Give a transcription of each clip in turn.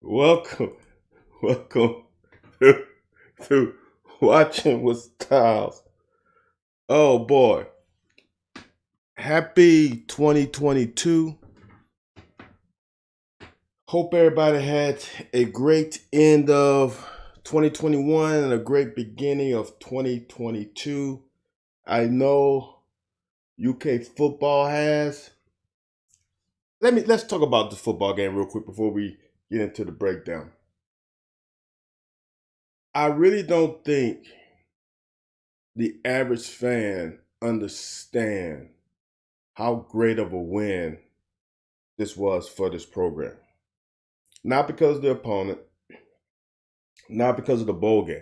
welcome, welcome to, to Watching with Styles. Oh boy, happy 2022. Hope everybody had a great end of 2021 and a great beginning of 2022. I know UK football has. Let's talk about the football game real quick before we get into the breakdown. I really don't think the average fan understand how great of a win this was for this program. Not because of the opponent, not because of the bowl game,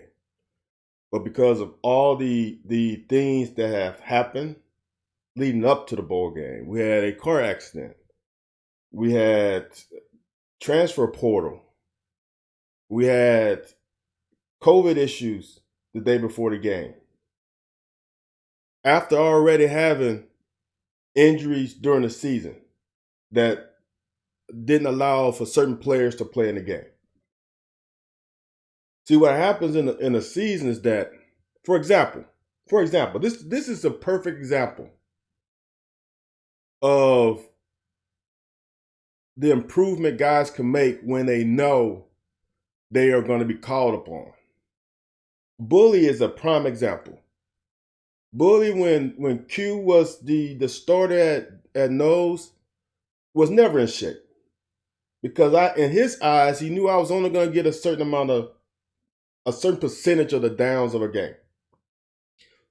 but because of all the things that have happened leading up to the bowl game. We had a car accident. We had transfer portal. We had COVID issues the day before the game. After already having injuries during the season that didn't allow for certain players to play in the game. See, what happens in a season is that, for example, this is a perfect example of the improvement guys can make when they know they are going to be called upon. Bully is a prime example. Bully, when Q was the starter at nose, was never in shape because in his eyes, he knew I was only going to get a certain percentage of the downs of a game.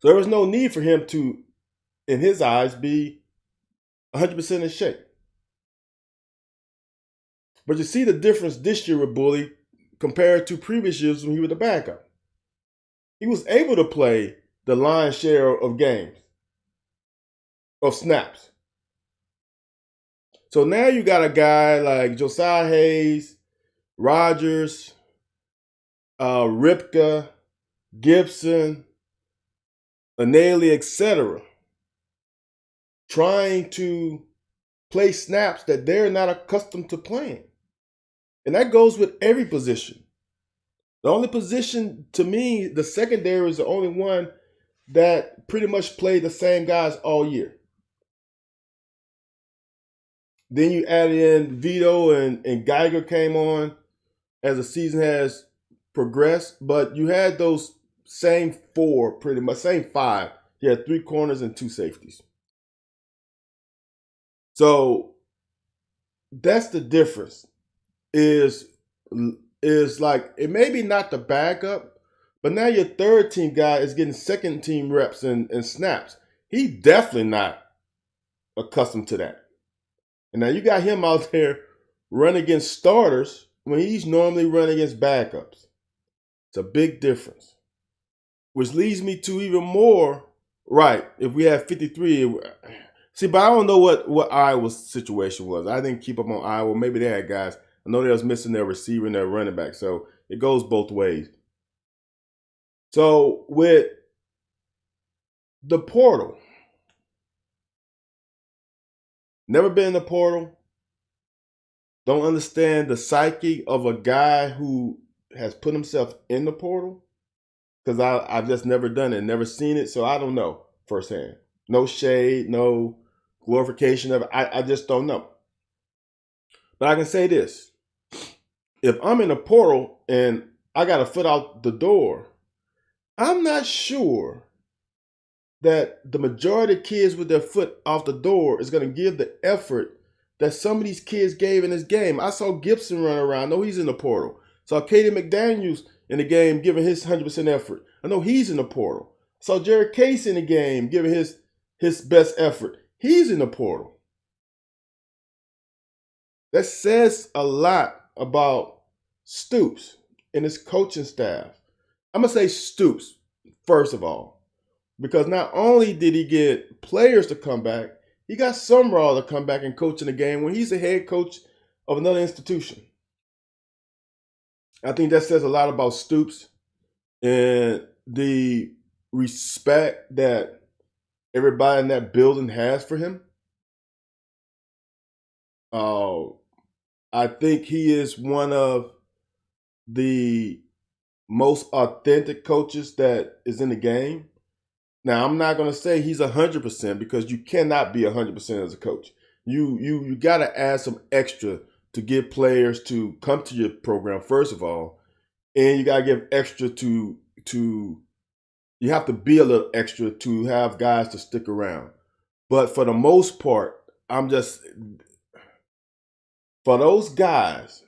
So there was no need for him to, in his eyes, be 100% in shape. But you see the difference this year with Bully compared to previous years when he was the backup. He was able to play the lion's share of games, of snaps. So now you got a guy like Josiah Hayes, Rogers, Ripka, Gibson, Anali, etc., trying to play snaps that they're not accustomed to playing. And that goes with every position. The only position, to me, the secondary is the only one that pretty much played the same guys all year. Then you add in Vito and Geiger came on as the season has progressed, but you had those same four, pretty much, same five. You had three corners and two safeties. So that's the difference. Is like it may be not the backup, but now your third team guy is getting second team reps and snaps. He definitely not accustomed to that. And now you got him out there running against starters when he's normally running against backups. It's a big difference. Which leads me to even more, right, if we have 53. See, but I don't know what Iowa's situation was. I didn't keep up on Iowa. Maybe they had guys. I know they was missing their receiver and their running back. So it goes both ways. So with the portal, never been in the portal, don't understand the psyche of a guy who has put himself in the portal because I've just never done it, never seen it. So I don't know firsthand. No shade, no glorification of it. I just don't know. But I can say this. If I'm in a portal and I got a foot out the door, I'm not sure that the majority of kids with their foot off the door is going to give the effort that some of these kids gave in this game. I saw Gibson run around. I know he's in the portal. Saw Katie McDaniels in the game giving his 100% effort. I know he's in the portal. Saw Jared Case in the game giving his best effort. He's in the portal. That says a lot about Stoops and his coaching staff. I'm going to say Stoops, first of all, because not only did he get players to come back, he got Sumrall to come back and coach in the game when he's the head coach of another institution. I think that says a lot about Stoops and the respect that everybody in that building has for him. I think he is one of the most authentic coaches that is in the game. Now, I'm not going to say he's 100% because you cannot be 100% as a coach. You got to add some extra to get players to come to your program first of all, and you got to give extra to you have to be a little extra to have guys to stick around. But for the most part, I'm just for those guys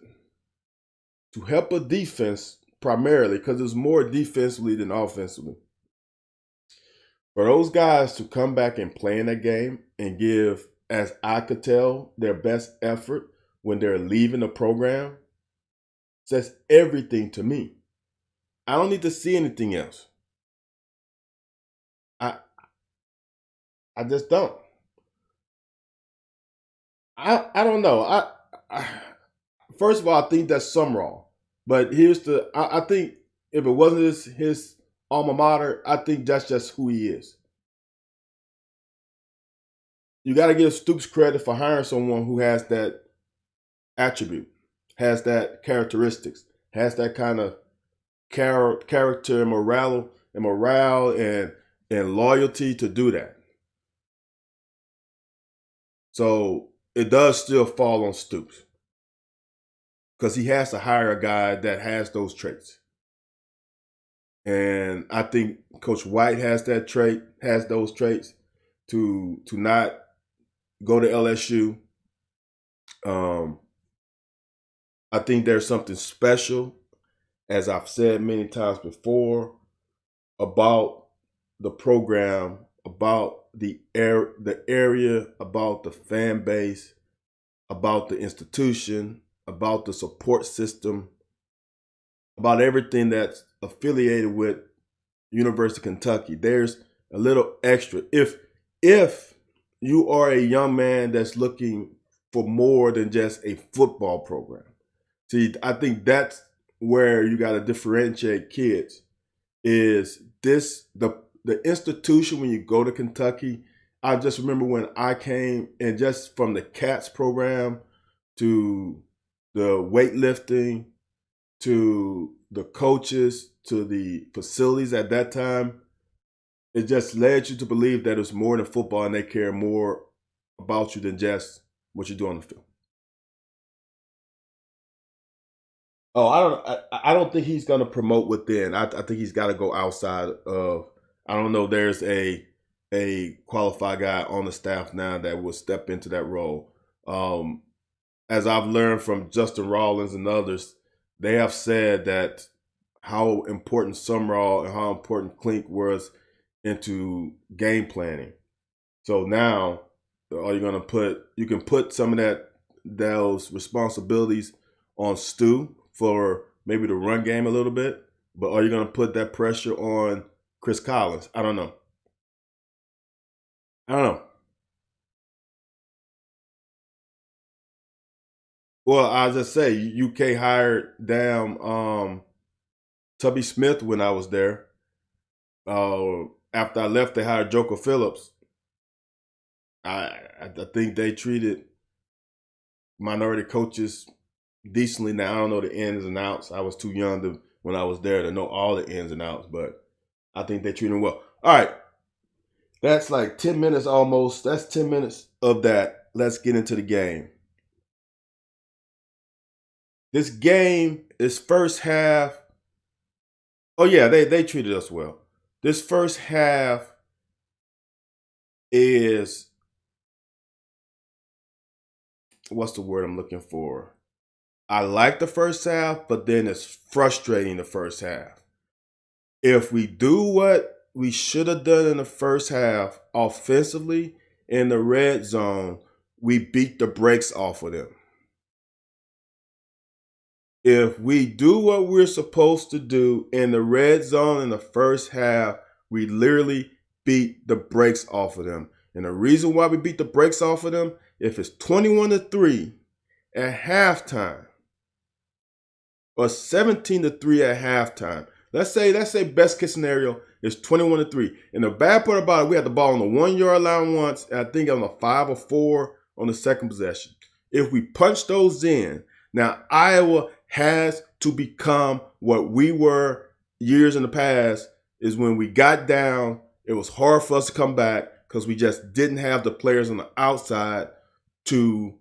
to help a defense primarily because it's more defensively than offensively. For those guys to come back and play in that game and give, as I could tell, their best effort when they're leaving the program says everything to me. I don't need to see anything else. I just don't. I don't know. I first of all, I think that's Summerall. But I think if it wasn't his alma mater, I think that's just who he is. You got to give Stoops credit for hiring someone who has that attribute, has that characteristics, has that kind of character and morale and loyalty to do that. So it does still fall on Stoops because he has to hire a guy that has those traits. And I think Coach White has those traits to not go to LSU. I think there's something special, as I've said many times before, about the program, about the area, about the fan base, about the institution, about the support system, about everything that's affiliated with University of Kentucky. There's a little extra. If you are a young man that's looking for more than just a football program, see, I think that's where you got to differentiate kids. Is this the institution when you go to Kentucky? I just remember when I came, and just from the CATS program to the weightlifting to the coaches to the facilities at that time, it just led you to believe that it's more than football and they care more about you than just what you do on the field. Oh, I don't think he's going to promote within. I think he's got to go outside of. I don't know. There's a qualified guy on the staff now that will step into that role. As I've learned from Justin Rawlins and others, they have said that how important Summerall and how important Klink was into game planning. So now, are you going to put? You can put some of those responsibilities on Stu for maybe the run game a little bit, but are you going to put that pressure on Chris Collins? I don't know. Well, I just say UK hired Tubby Smith when I was there. After I left, they hired Joker Phillips. I think they treated minority coaches decently. Now I don't know the ins and outs. I was too young when I was there to know all the ins and outs, but I think they treat them well. All right, that's like 10 minutes almost. That's 10 minutes of that. Let's get into the game. This game is first half. Oh yeah, they treated us well. This first half is, what's the word I'm looking for? I like the first half, but then it's frustrating the first half. If we do what we should have done in the first half offensively in the red zone, we beat the brakes off of them. If we do what we're supposed to do in the red zone in the first half, we literally beat the brakes off of them. And the reason why we beat the brakes off of them, if it's 21-3 at halftime or 17-3 at halftime, let's say best case scenario is 21-3. And the bad part about it, we had the ball on the 1 yard line once, and I think on the 5 or 4 on the second possession. If we punch those in, Now, Iowa has to become what we were years in the past, is when we got down, it was hard for us to come back because we just didn't have the players on the outside to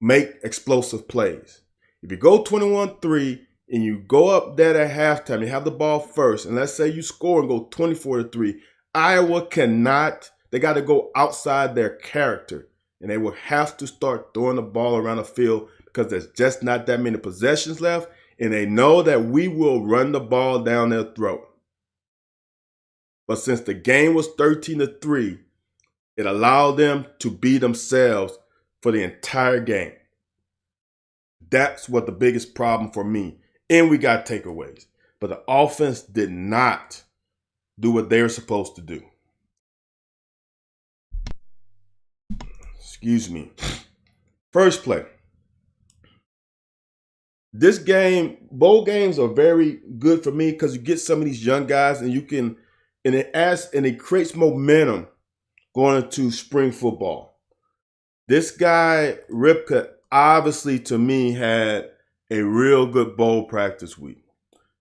make explosive plays. If you go 21-3 and you go up there at halftime, you have the ball first, and let's say you score and go 24-3, Iowa cannot, they got to go outside their character, and they will have to start throwing the ball around the field because there's just not that many possessions left, and they know that we will run the ball down their throat. But since the game was 13-3, it allowed them to be themselves for the entire game. That's what the biggest problem for me. And we got takeaways. But the offense did not do what they were supposed to do. Excuse me. First play. This game, bowl games are very good for me because you get some of these young guys and you can, and it creates momentum going into spring football. This guy, Ripka, obviously to me had a real good bowl practice week.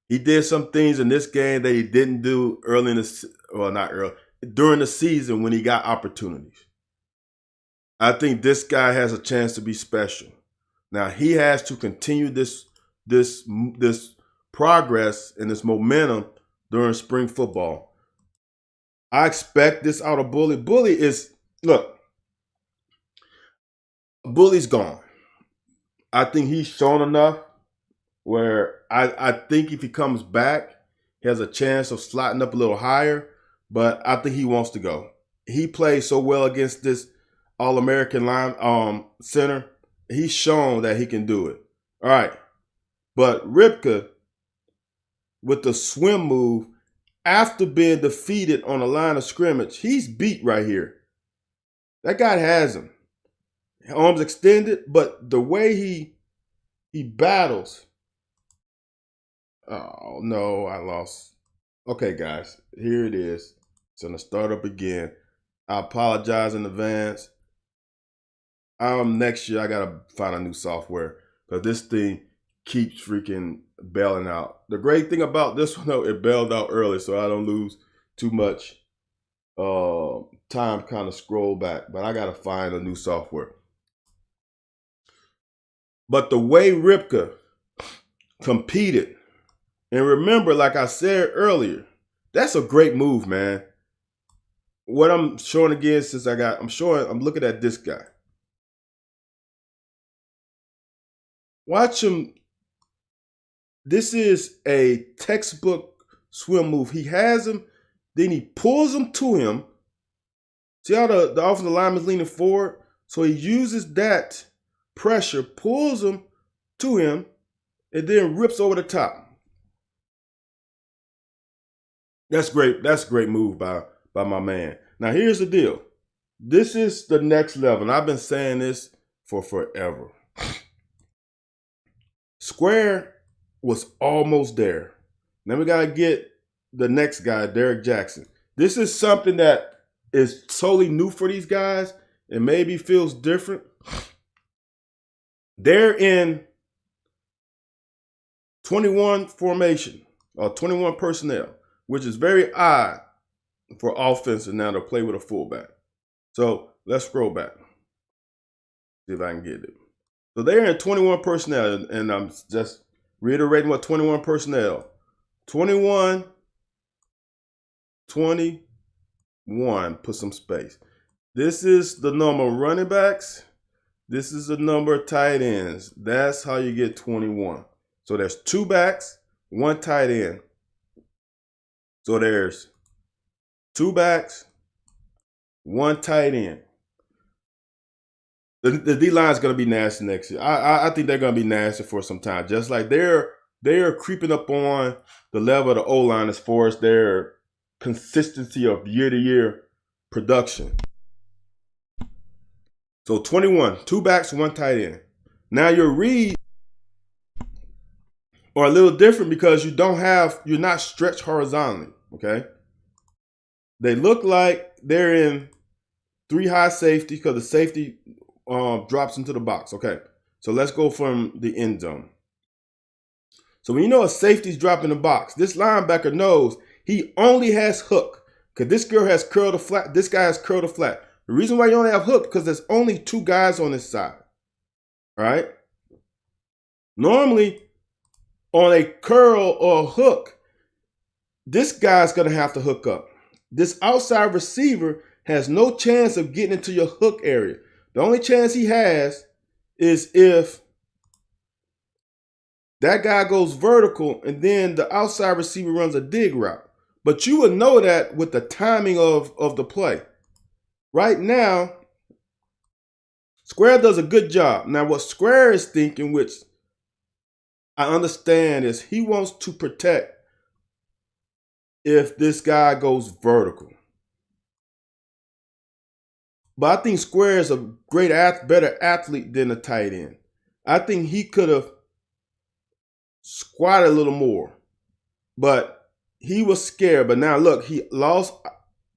He did some things in this game that he didn't do early in the, well, not early, during the season when he got opportunities. I think this guy has a chance to be special. Now he has to continue this progress and this momentum during spring football. I expect this out of Bully. Bully is, look, Bully's gone. I think he's shown enough where I think if he comes back, he has a chance of slotting up a little higher, but I think he wants to go. He played so well against this All-American line center. He's shown that he can do it. All right. But Ripka, with the swim move, after being defeated on the line of scrimmage, he's beat right here. That guy has him. Arms extended, but the way he battles. Oh, no, I lost. Okay, guys, here it is. It's going to start up again. I apologize in advance. Next year, I got to find a new software because this thing keeps freaking bailing out. The great thing about this one, though, it bailed out early, so I don't lose too much time kind of scroll back. But I got to find a new software. But the way Ripka competed, and remember, like I said earlier, that's a great move, man. What I'm showing again, since I'm looking at this guy. Watch him. This is a textbook swim move. He has him, then he pulls him to him. See how the offensive lineman's leaning forward? So he uses that pressure, pulls him to him, and then rips over the top. That's great. That's a great move by my man. Now here's the deal. This is the next level. And I've been saying this for forever. Square was almost there. Then we got to get the next guy, Derek Jackson. This is something that is totally new for these guys and maybe feels different. They're in 21 formation or 21 personnel, which is very odd for offenses now to play with a fullback. So let's scroll back. See if I can get it. So they're in 21 personnel, and I'm just reiterating what 21 personnel. 21, put some space. This is the number of running backs. This is the number of tight ends. That's how you get 21. So there's 2 backs, 1 tight end. So there's 2 backs, 1 tight end. The D-line is going to be nasty next year. I think they're going to be nasty for some time. Just like they're creeping up on the level of the O-line as far as their consistency of year-to-year production. So 21, 2 backs, 1 tight end. Now your reads are a little different because you're not stretched horizontally, okay? They look like they're in 3 high safety because the safety drops into the box, okay? So let's go from the end zone. So when you know a safety's dropping the box, this linebacker knows he only has hook. Because this girl has curled a flat. This guy has curled a flat. The reason why you only have hook because there's only 2 guys on this side. All right? Normally, on a curl or a hook, this guy's going to have to hook up. This outside receiver has no chance of getting into your hook area. The only chance he has is if that guy goes vertical and then the outside receiver runs a dig route. But you would know that with the timing of the play. Right now, Square does a good job. Now, what Square is thinking, which I understand, is he wants to protect if this guy goes vertical. But I think Square is a better athlete than a tight end. I think he could have squatted a little more, but he was scared. But now look, he lost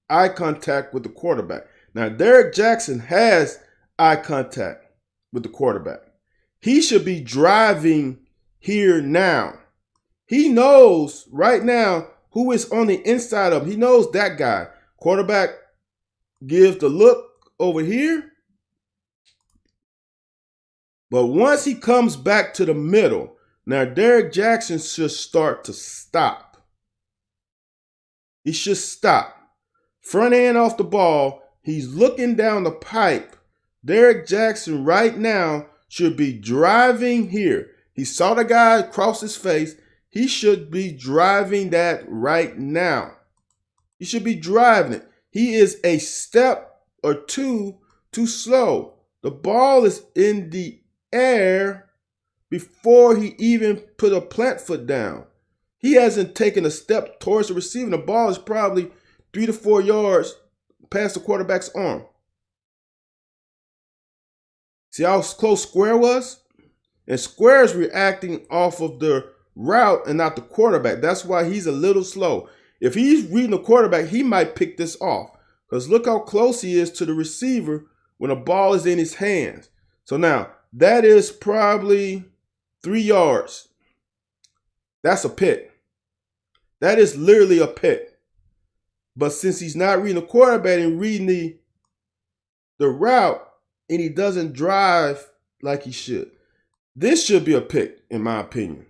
eye contact with the quarterback. Now Derrick Jackson has eye contact with the quarterback. He should be driving here now. He knows right now who is on the inside of him. He knows that guy. Quarterback gives the look over here. But once he comes back to the middle, now Derrick Jackson should start to stop. He should stop. Front end off the ball. He's looking down the pipe. Derrick Jackson right now should be driving here. He saw the guy cross his face. He should be driving that right now. He should be driving it. He is a step or two too slow. The ball is in the air before he even put a plant foot down. He hasn't taken a step towards the receiver. The ball is probably 3 to 4 yards past the quarterback's arm. See how close Square was? And Square's reacting off of the route and not the quarterback. That's why he's a little slow. If he's reading the quarterback, he might pick this off. Because look how close he is to the receiver when the ball is in his hands. So now, that is probably 3 yards. That's a pick. That is literally a pick. But since he's not reading the quarterback and reading the route, and he doesn't drive like he should, this should be a pick, in my opinion.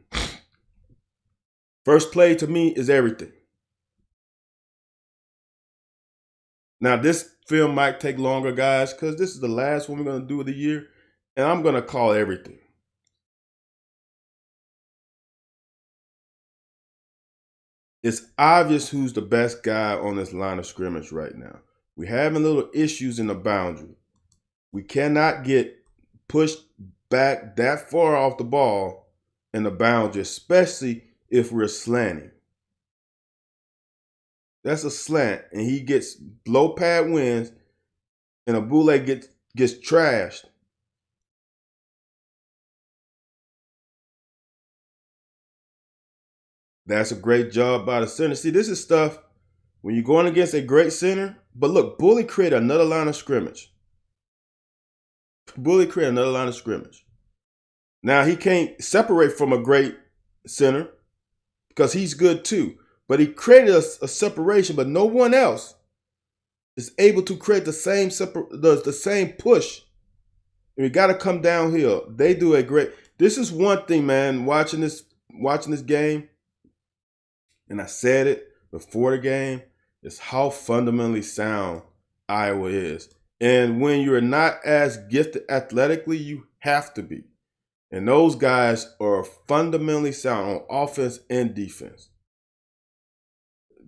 First play to me is everything. Now, this film might take longer, guys, because this is the last one we're going to do of the year, and I'm going to call everything. It's obvious who's the best guy on this line of scrimmage right now. We're having little issues in the boundary. We cannot get pushed back that far off the ball in the boundary, especially if we're slanting. That's a slant, and he gets low pad wins, and Abule gets trashed. That's a great job by the center. See, this is stuff when you're going against a great center. But look, Bully created another line of scrimmage. Bully created another line of scrimmage. Now, he can't separate from a great center because he's good too. But he created a separation, but no one else is able to create the same push. And we got to come downhill. They do a great. This is one thing, man. Watching this game, and I said it before the game, is how fundamentally sound Iowa is. And when you're not as gifted athletically, you have to be. And those guys are fundamentally sound on offense and defense.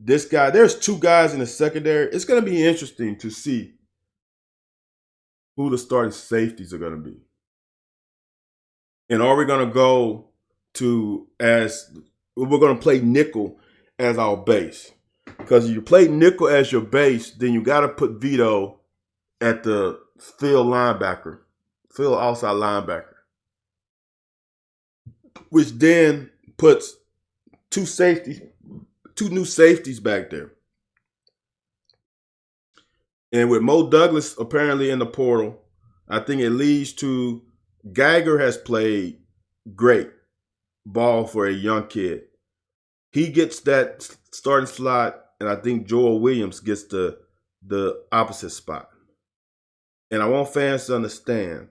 This guy, there's 2 guys in the secondary. It's going to be interesting to see who the starting safeties are going to be. And are we going to go to we're going to play nickel as our base? Because if you play nickel as your base, then you got to put Vito at the field outside linebacker, which then puts 2 new safeties back there. And with Mo Douglas apparently in the portal, I think it leads to Geiger has played great ball for a young kid. He gets that starting slot, and I think Joel Williams gets the opposite spot. And I want fans to understand.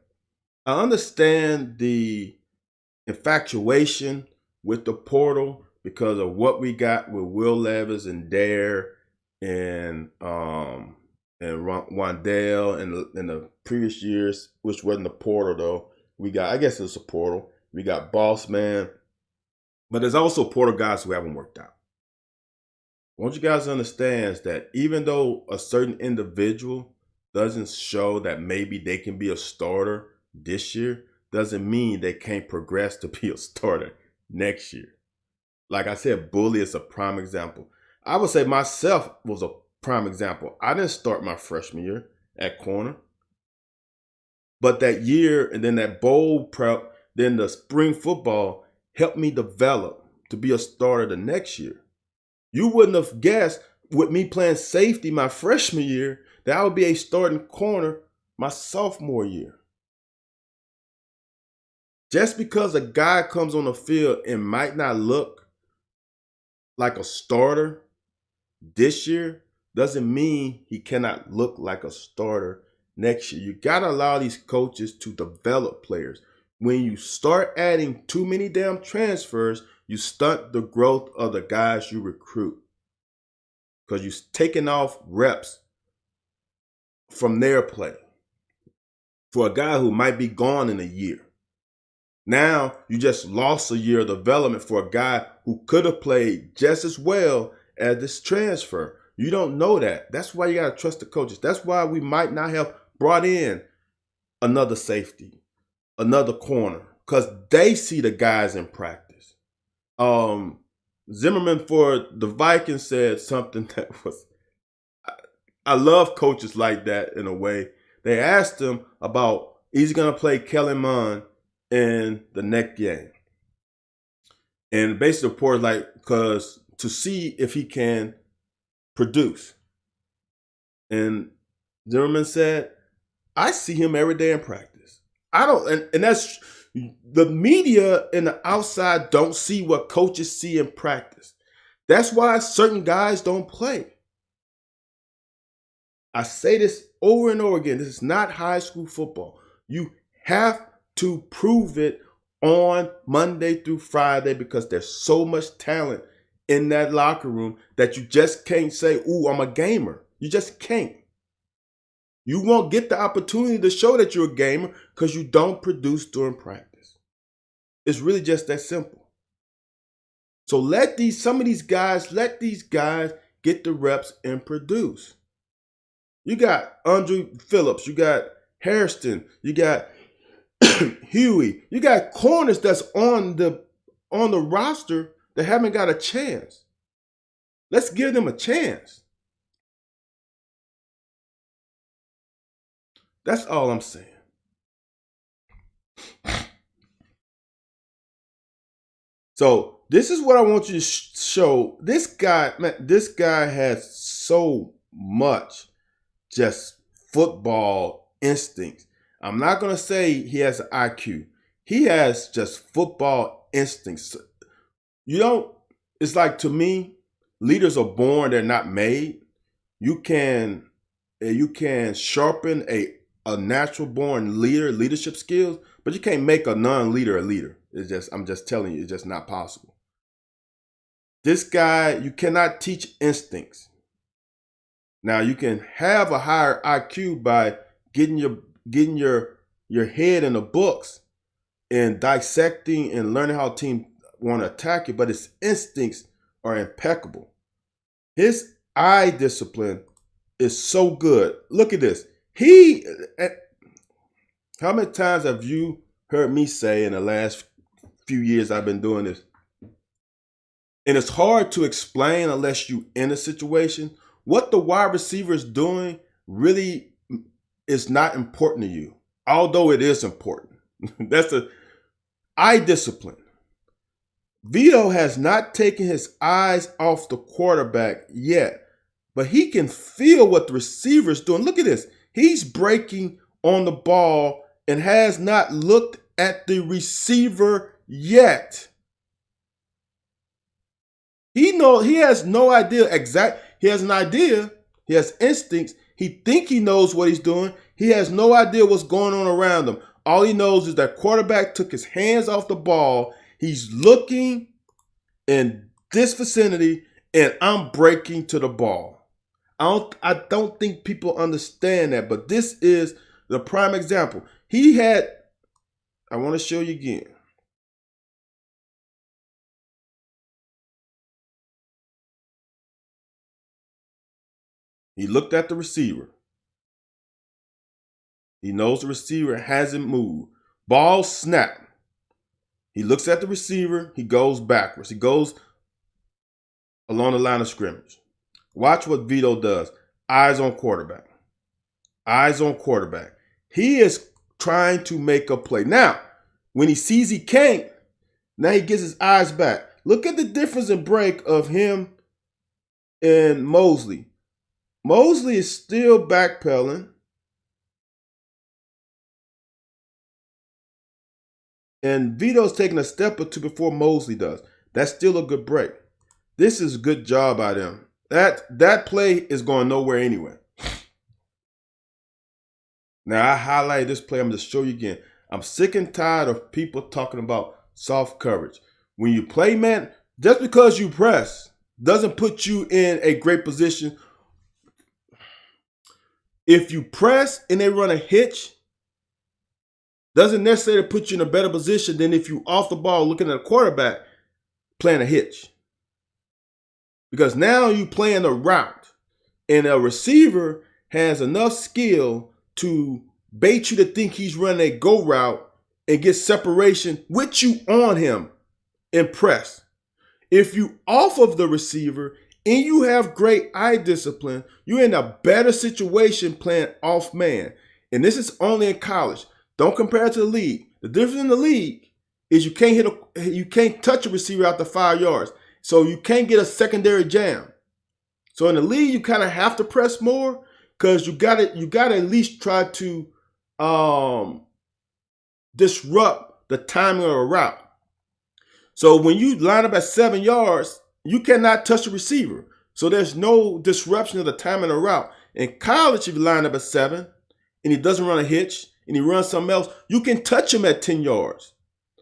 I understand the infatuation with the portal because of what we got with Will Levis and Dare and Wandale in the previous years, which wasn't a portal though. We got, I guess it's a portal. We got Boss Man, but there's also portal guys who haven't worked out. I want you guys to understand that even though a certain individual doesn't show that maybe they can be a starter this year, doesn't mean they can't progress to be a starter next year. Like I said, Bully is a prime example. I would say myself was a prime example. I didn't start my freshman year at corner. But that year and then that bowl prep, then the spring football helped me develop to be a starter the next year. You wouldn't have guessed with me playing safety my freshman year that I would be a starting corner my sophomore year. Just because a guy comes on the field and might not look like a starter this year doesn't mean he cannot look like a starter next year. You got to allow these coaches to develop players. When you start adding too many damn transfers, you stunt the growth of the guys you recruit because you're taking off reps from their play for a guy who might be gone in a year. Now you just lost a year of development for a guy who could have played just as well as this transfer. You don't know that. That's why you got to trust the coaches. That's why we might not have brought in another safety, another corner, because they see the guys in practice. Zimmerman for the Vikings said something that was, I love coaches like that in a way. They asked him about, he's going to play Kellen Mond in the next game. And basically the report like, because to see if he can produce. And Zimmerman said, I see him every day in practice. I don't, and that's, the media and the outside don't see what coaches see in practice. That's why certain guys don't play. I say this over and over again. This is not high school football. You have to prove it on Monday through Friday because there's so much talent in that locker room that you just can't say, ooh, I'm a gamer. You just can't. You won't get the opportunity to show that you're a gamer because you don't produce during practice. It's really just that simple. So let some of these guys get the reps and produce. You got Andre Phillips, you got Hairston, you got Huey, you got corners that's on the roster that haven't got a chance. Let's give them a chance. That's all I'm saying. So this is what I want you to show. This guy, man, this guy has so much just football instincts. I'm not going to say he has an IQ. He has just football instincts. It's like, to me, leaders are born, they're not made. You can sharpen a natural born leadership skills, but you can't make a non-leader a leader. I'm just telling you, it's just not possible. This guy, you cannot teach instincts. Now you can have a higher IQ by getting your head in the books and dissecting and learning how teams want to attack you, but his instincts are impeccable. His eye discipline is so good. Look at this. How many times have you heard me say in the last few years I've been doing this? And it's hard to explain unless you're in a situation. What the wide receiver is doing really is not important to you, although it is important. That's the eye discipline. Vito has not taken his eyes off the quarterback yet, but he can feel what the receiver is doing. Look at this. He's breaking on the ball and has not looked at the receiver yet. He has no idea he has an idea, he has instincts, he think he knows what he's doing. He has no idea what's going on around him. All he knows is that quarterback took his hands off the ball. He's looking in this vicinity, and I'm breaking to the ball. I don't think people understand that, but this is the prime example. I want to show you again. He looked at the receiver. He knows the receiver hasn't moved. Ball snap. He looks at the receiver. He goes backwards. He goes along the line of scrimmage. Watch what Vito does. Eyes on quarterback. Eyes on quarterback. He is trying to make a play. Now, when he sees he can't, now he gets his eyes back. Look at the difference in break of him and Mosley. Mosley is still backpedaling. And Vito's taking a step or two before Mosley does. That's still a good break. This is a good job by them. That play is going nowhere anyway. Now, I highlighted this play. I'm going to show you again. I'm sick and tired of people talking about soft coverage. When you play man, just because you press doesn't put you in a great position. If you press and they run a hitch, doesn't necessarily put you in a better position than if you off the ball looking at a quarterback playing a hitch. Because now you playing a route, and a receiver has enough skill to bait you to think he's running a go route and get separation with you on him and press. If you off of the receiver and you have great eye discipline, you're in a better situation playing off man. And this is only in college. Don't compare it to the league. The difference in the league is you can't touch a receiver out to 5 yards. So you can't get a secondary jam. So in the league, you kind of have to press more because you gotta at least try to disrupt the timing of a route. So when you line up at 7 yards, you cannot touch the receiver. So there's no disruption of the timing of the route. In college, if you line up at 7 and he doesn't run a hitch and he runs something else, you can touch him at 10 yards,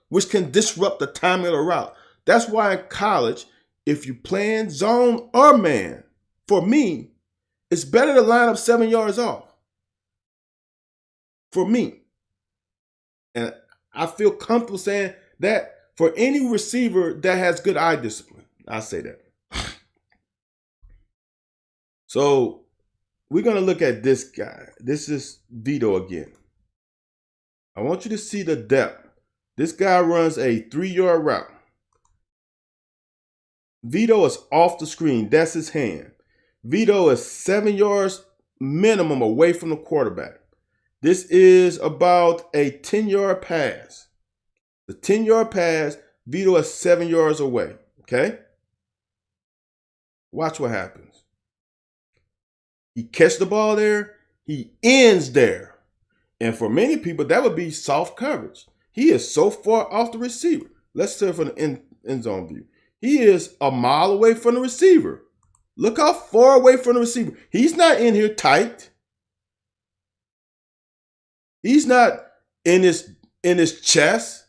which can disrupt the timing of the route. That's why in college, if you playing zone or man, for me, it's better to line up 7 yards off. For me. And I feel comfortable saying that for any receiver that has good eye discipline. I say that. So we're going to look at this guy. This is Vito again. I want you to see the depth. This guy runs a 3-yard route. Vito is off the screen. That's his hand. Vito is 7 yards minimum away from the quarterback. This is about a 10-yard pass. The 10-yard pass, Vito is 7 yards away. Okay? Watch what happens. He catches the ball there. He ends there. And for many people, that would be soft coverage. He is so far off the receiver. Let's say from the end zone view. He is a mile away from the receiver. Look how far away from the receiver. He's not in here tight. He's not in his chest.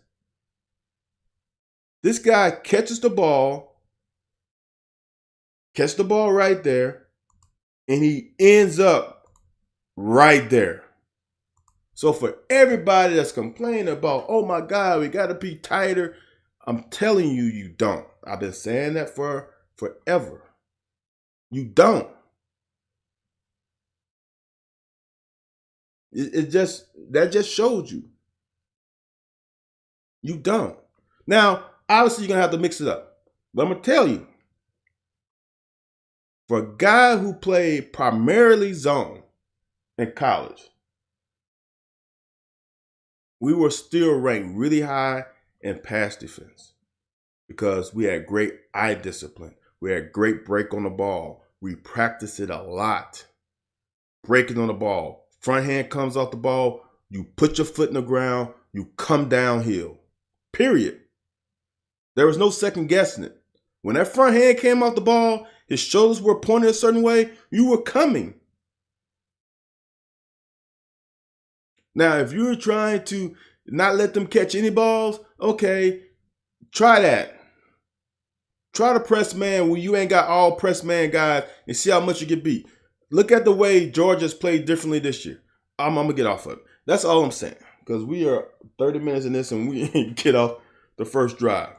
This guy catches the ball right there, and he ends up right there. So for everybody that's complaining about, oh my God, we got to be tighter, I'm telling you, you don't. I've been saying that for forever. You don't. That just showed you. You don't. Now, obviously, you're going to have to mix it up. But I'm going to tell you, for a guy who played primarily zone in college, we were still ranked really high in pass defense because we had great eye discipline. We had great break on the ball. We practiced it a lot. Breaking on the ball. Front hand comes off the ball. You put your foot in the ground. you come downhill. Period. There was no second guessing it. When that front hand came off the ball, his shoulders were pointed a certain way, you were coming. Now, if you're trying to not let them catch any balls, okay, try that. Try to press man when you ain't got all press man guys and see how much you get beat. Look at the way Georgia's played differently this year. I'm going to get off of it. That's all I'm saying. Because we are 30 minutes in this and we ain't get off the first drive.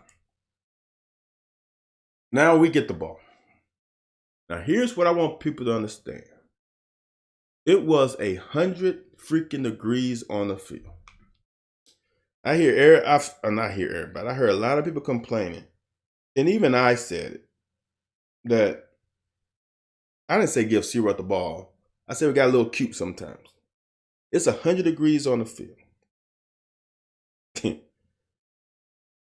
Now we get the ball. Now here's what I want people to understand. It was 100 freaking degrees on the field. I hear everybody. I heard a lot of people complaining. And even I said it. That I didn't say give C-Rod the ball. I said we got a little cute sometimes. It's 100 degrees on the field.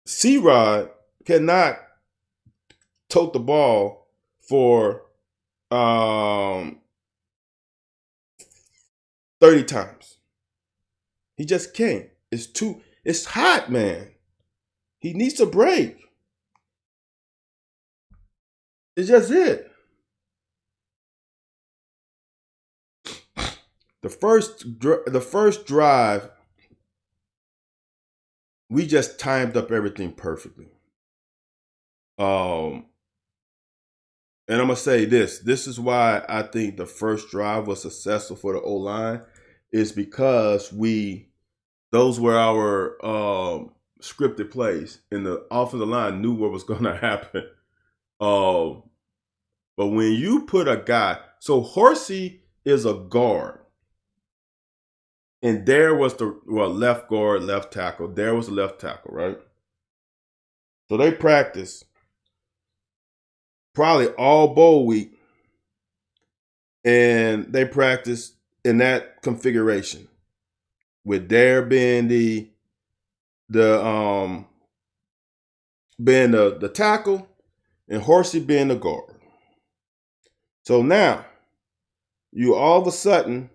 C-Rod cannot tote the ball for 30 times. He just can't. It's hot, man. He needs a break. It's just it. The first drive, we just timed up everything perfectly. And I'm going to say this. This is why I think the first drive was successful for the O-line, is because those were our scripted plays, and the offensive line knew what was going to happen. But when you put a guy, so Horsey is a guard, and there was the left guard, left tackle. There was the left tackle, right? So they practiced probably all bowl week, and they practiced in that configuration with Dare being the tackle and Horsey being the guard. So now you're all of a sudden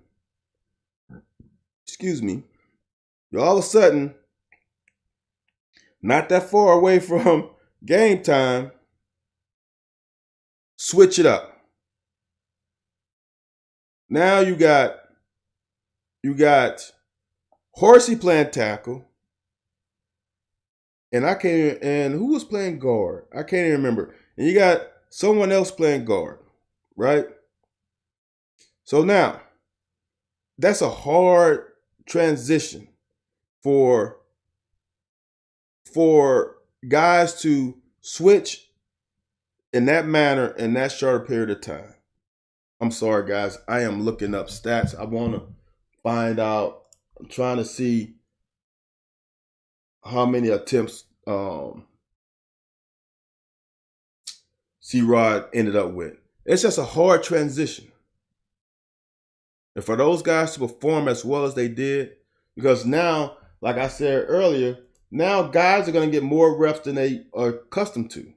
not that far away from game time. Switch it up. Now you got Horsey playing tackle, and who was playing guard? I can't even remember. And you got someone else playing guard, right? So now that's a hard transition for guys to switch in that manner in that short period of time. I'm sorry, guys. I am looking up stats. I want to find out. I'm trying to see how many attempts C-Rod ended up with. It's just a hard transition. And for those guys to perform as well as they did, because now, like I said earlier, now guys are going to get more reps than they are accustomed to,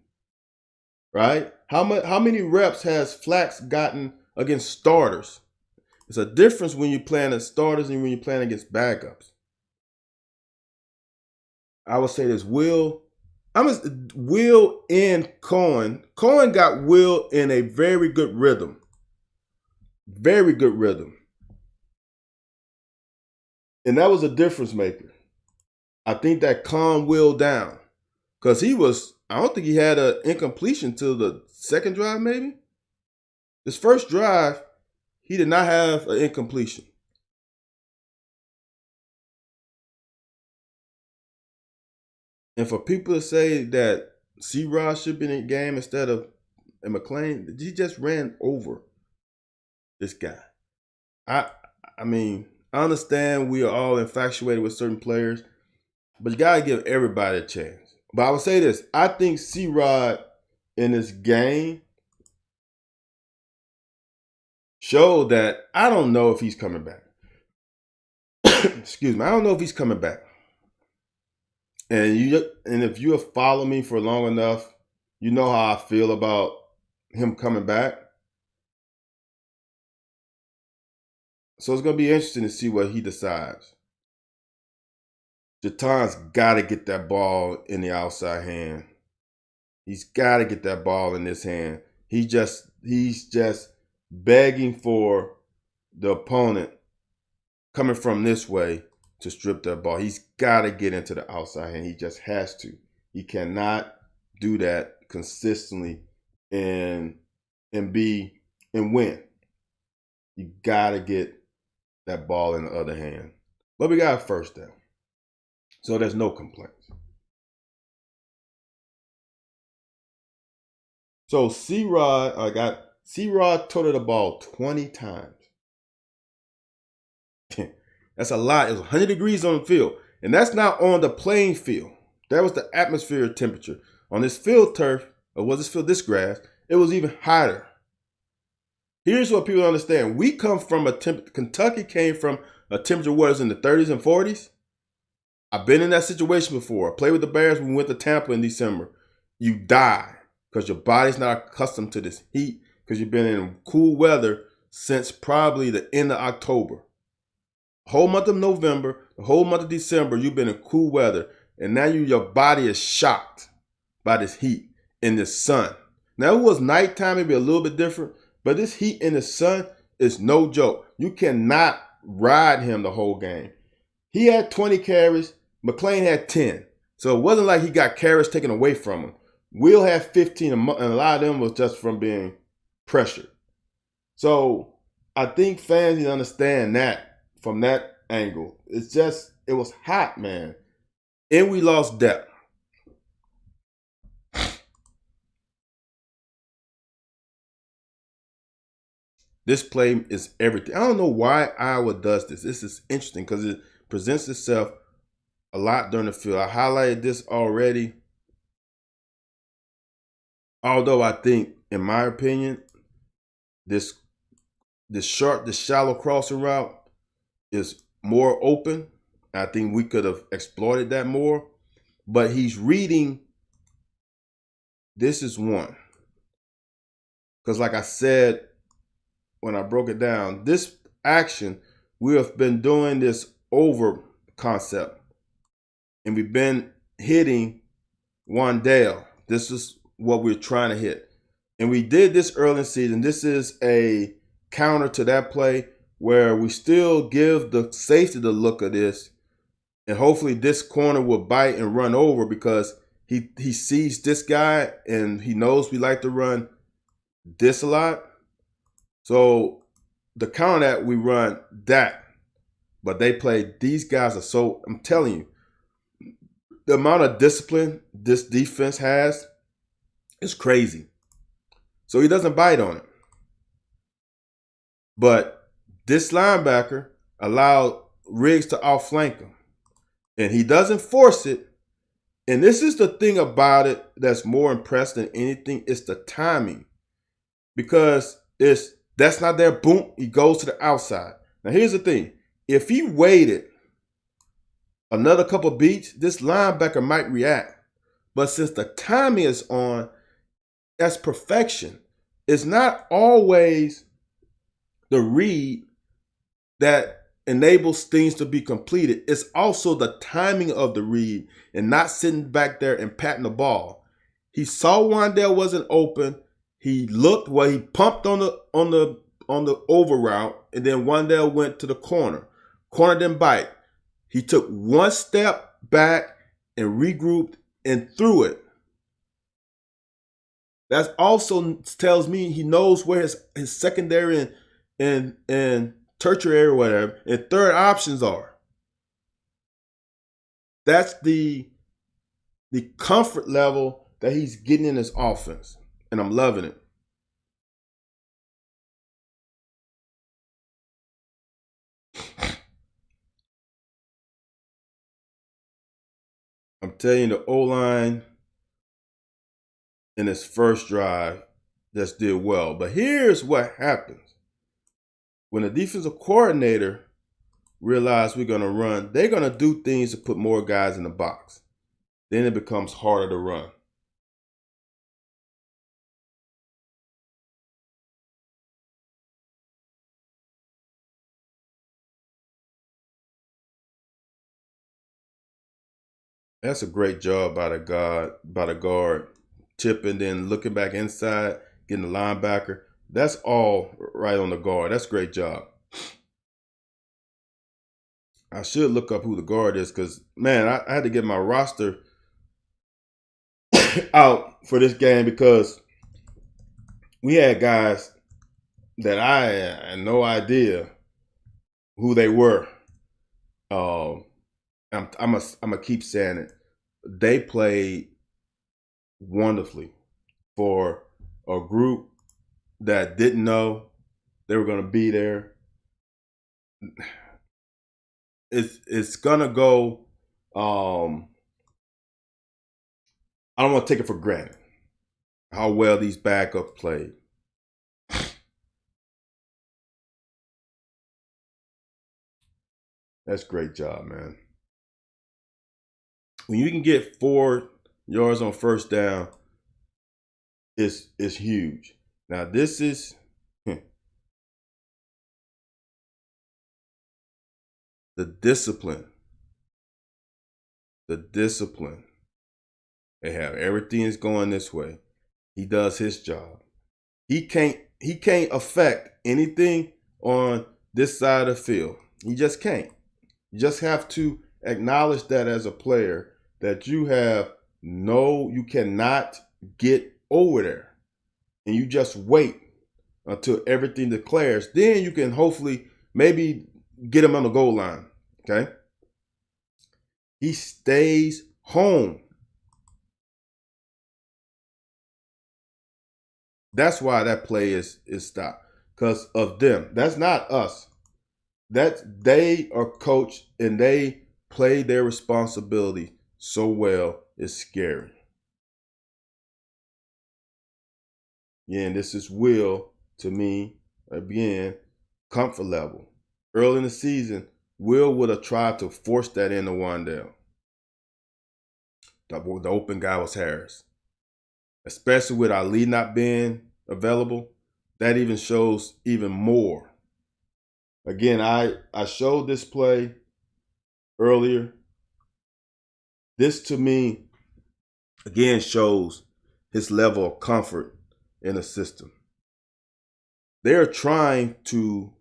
right? How many reps has Flax gotten against starters? It's a difference when you're playing against starters and when you're playing against backups. I would say this, Will and Cohen. Cohen got Will in a very good rhythm. Very good rhythm. And that was a difference maker. I think that calmed Will down. Because I don't think he had an incompletion till the second drive, maybe. His first drive, he did not have an incompletion. And for people to say that C-Rod should be in the game instead of McClain, he just ran over this guy. I mean, I understand we are all infatuated with certain players, but you got to give everybody a chance. But I would say this. I think C-Rod in this game showed that I don't know if he's coming back. Excuse me. I don't know if he's coming back. And if you have followed me for long enough, you know how I feel about him coming back. So it's going to be interesting to see what he decides. Jaton's got to get that ball in the outside hand. He's got to get that ball in his hand. He's just begging for the opponent coming from this way to strip that ball. He's got to get into the outside hand. He just has to. He cannot do that consistently and win. You got to get that ball in the other hand. But we got a first down. So there's no complaints. So C-Rod toted the ball 20 times. That's a lot. It was 100 degrees on the field. And that's not on the playing field. That was the atmospheric temperature. On this field turf, or was this grass, it was even hotter. Here's what people understand. We come from Kentucky came from a temperature what is in the 30s and 40s. I've been in that situation before. I played with the Bears when we went to Tampa in December. You die because your body's not accustomed to this heat because you've been in cool weather since probably the end of October. The whole month of November, the whole month of December, you've been in cool weather. And now your body is shocked by this heat in the sun. Now, it was nighttime, maybe a little bit different, but this heat in the sun is no joke. You cannot ride him the whole game. He had 20 carries. McClain had 10. So it wasn't like he got carries taken away from him. Will had 15, and a lot of them was just from being pressured. So I think fans need to understand that from that angle. It was hot, man. And we lost depth. This play is everything. I don't know why Iowa does this. This is interesting because it presents itself a lot during the field. I highlighted this already. Although I think, in my opinion, this shallow crossing route is more open. I think we could have exploited that more. But he's reading. This is one. Because like I said, when I broke it down, this action, we have been doing this over concept. And we've been hitting Wan'Dale. This is what we're trying to hit. And we did this early in the season. This is a counter to that play where we still give the safety the look of this. And hopefully this corner will bite and run over because he sees this guy and he knows we like to run this a lot. So the counter that we run that. But they play, these guys are so, I'm telling you, the amount of discipline this defense has is crazy. So he doesn't bite on it. But this linebacker allowed Riggs to outflank him. And he doesn't force it. And this is the thing about it that's more impressive than anything. It's the timing. Because that's not there. Boom, he goes to the outside. Now here's the thing. If he waited another couple beats, this linebacker might react. But since the timing is on, that's perfection. It's not always the read that enables things to be completed. It's also the timing of the read and not sitting back there and patting the ball. He saw Wan'Dale wasn't open. He looked he pumped on the over route, and then Wan'Dale went to the corner. Corner didn't bite. He took one step back and regrouped and threw it. That also tells me he knows where his secondary and tertiary or whatever and third options are. That's the comfort level that he's getting in his offense, and I'm loving it. I'm telling you, the O-line in his first drive just did well. But here's what happens. When the defensive coordinator realizes we're going to run, they're going to do things to put more guys in the box. Then it becomes harder to run. That's a great job by the guard, tipping, then looking back inside, getting the linebacker. That's all right on the guard. That's a great job. I should look up who the guard is because man, I had to get my roster out for this game because we had guys that I had no idea who they were. Um, I'm gonna keep saying it. They played wonderfully for a group that didn't know they were gonna be there. It's gonna go. I don't want to take it for granted how well these backups played. That's a great job, man. When you can get 4 yards on first down, it's huge. Now this is the discipline. The discipline. They have everything is going this way. He does his job. He can't affect anything on this side of the field. He just can't. You just have to acknowledge that as a player that you cannot get over there. And you just wait until everything declares. Then you can hopefully maybe get him on the goal line. Okay? He stays home. That's why that play is stopped. Because of them. That's not us. They are coached and they play their responsibility so well, it's scary. Yeah, and this is Will to me, again, comfort level. Early in the season, Will would have tried to force that into Wandale. The open guy was Harris. Especially with Ali not being available, that even shows even more. Again, I showed this play earlier. This to me, again, shows his level of comfort in the system. They're trying to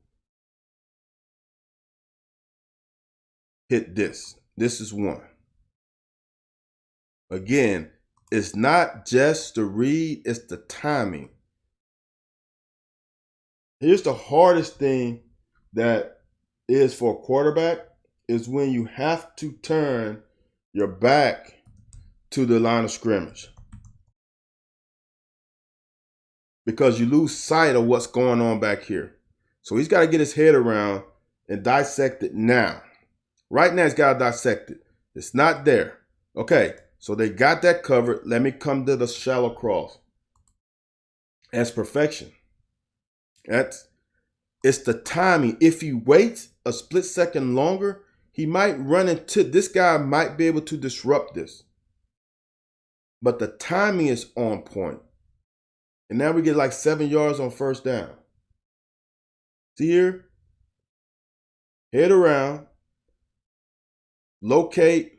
hit this. This is one. Again, it's not just the read, it's the timing. Here's the hardest thing that is for a quarterback is when you have to turn your back to the line of scrimmage. Because you lose sight of what's going on back here. So he's got to get his head around and dissect it now. Right now, he's got to dissect it. It's not there. Okay, so they got that covered. Let me come to the shallow cross. That's perfection. It's the timing. If he waits a split second longer, he might run into this guy might be able to disrupt this. But the timing is on point. And now we get like 7 yards on first down. See here? Head around. Locate.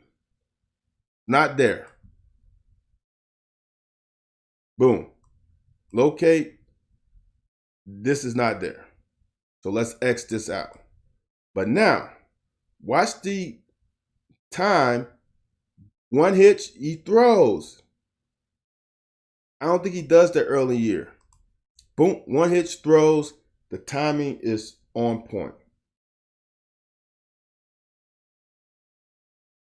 Not there. Boom. Locate. This is not there. So let's X this out. But now, watch the time. One hitch, he throws. I don't think he does that early year. Boom, one hitch throws. The timing is on point.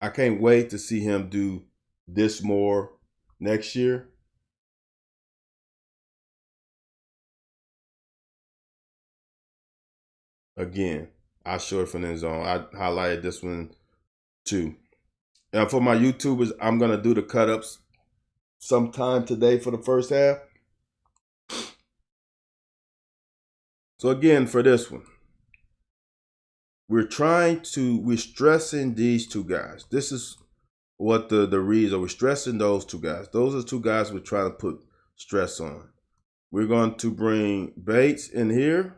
I can't wait to see him do this more next year. Again, I show it from the zone. I highlighted this one too. And for my YouTubers, I'm going to do the cut-ups sometime today for the first half. So again, for this one, we're stressing these two guys. This is what the reads are. We're stressing those two guys. Those are the two guys we're trying to put stress on. We're going to bring Bates in here.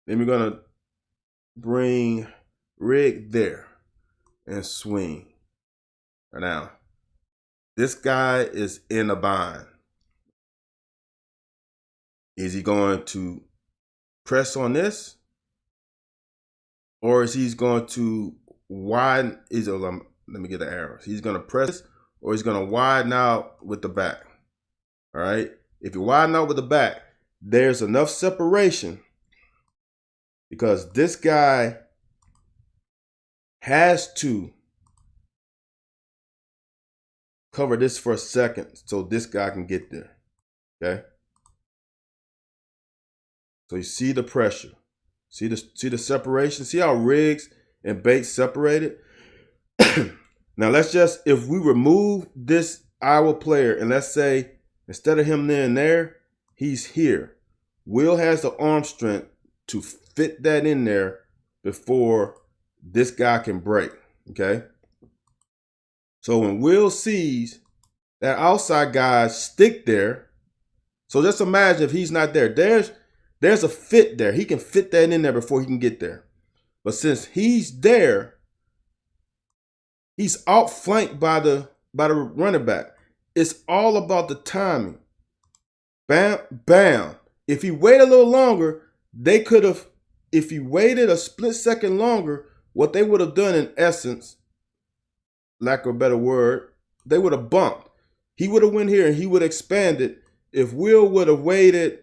Then we're going to bring Rigg there. and swing. Now, this guy is in a bind. Is he going to press on this? Or is he going to widen? Let me get the arrows. He's going to press, or he's going to widen out with the back. All right. If you widen out with the back, there's enough separation because this guy has to cover this for a second so this guy can get there. Okay. So you see the pressure. See the separation? See how Riggs and Bates separated? Now let's just, if we remove this Iowa player and let's say instead of him there, he's here. Will has the arm strength to fit that in there before this guy can break, okay? So when Will sees that outside guy stick there, so just imagine if he's not there. There's a fit there. He can fit that in there before he can get there. But since he's there, he's outflanked by the running back. It's all about the timing. Bam, bam. If he waited a little longer, they could have, if he waited a split second longer, what they would have done in essence, lack of a better word, they would have bumped. He would have went here and he would have expanded. If Will would have waited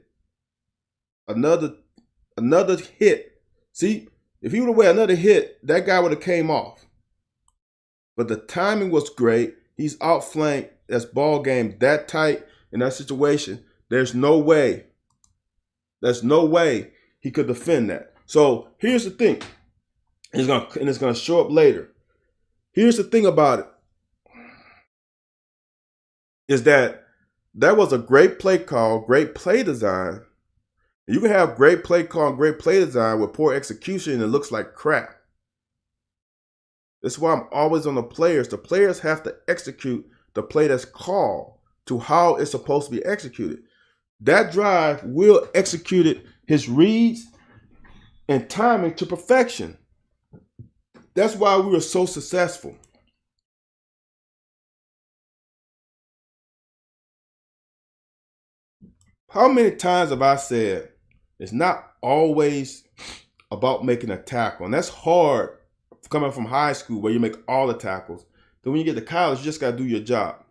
another hit, see, if he would have waited another hit, that guy would have came off. But the timing was great. He's outflanked. That's ball game that tight in that situation. There's no way he could defend that. So here's the thing. It's gonna show up later. Here's the thing about it. Is that was a great play call, great play design. You can have great play call and great play design with poor execution and it looks like crap. That's why I'm always on the players. The players have to execute the play that's called to how it's supposed to be executed. That drive, Will executed his reads and timing to perfection. That's why we were so successful. How many times have I said it's not always about making a tackle? And that's hard coming from high school where you make all the tackles. Then when you get to college, you just got to do your job.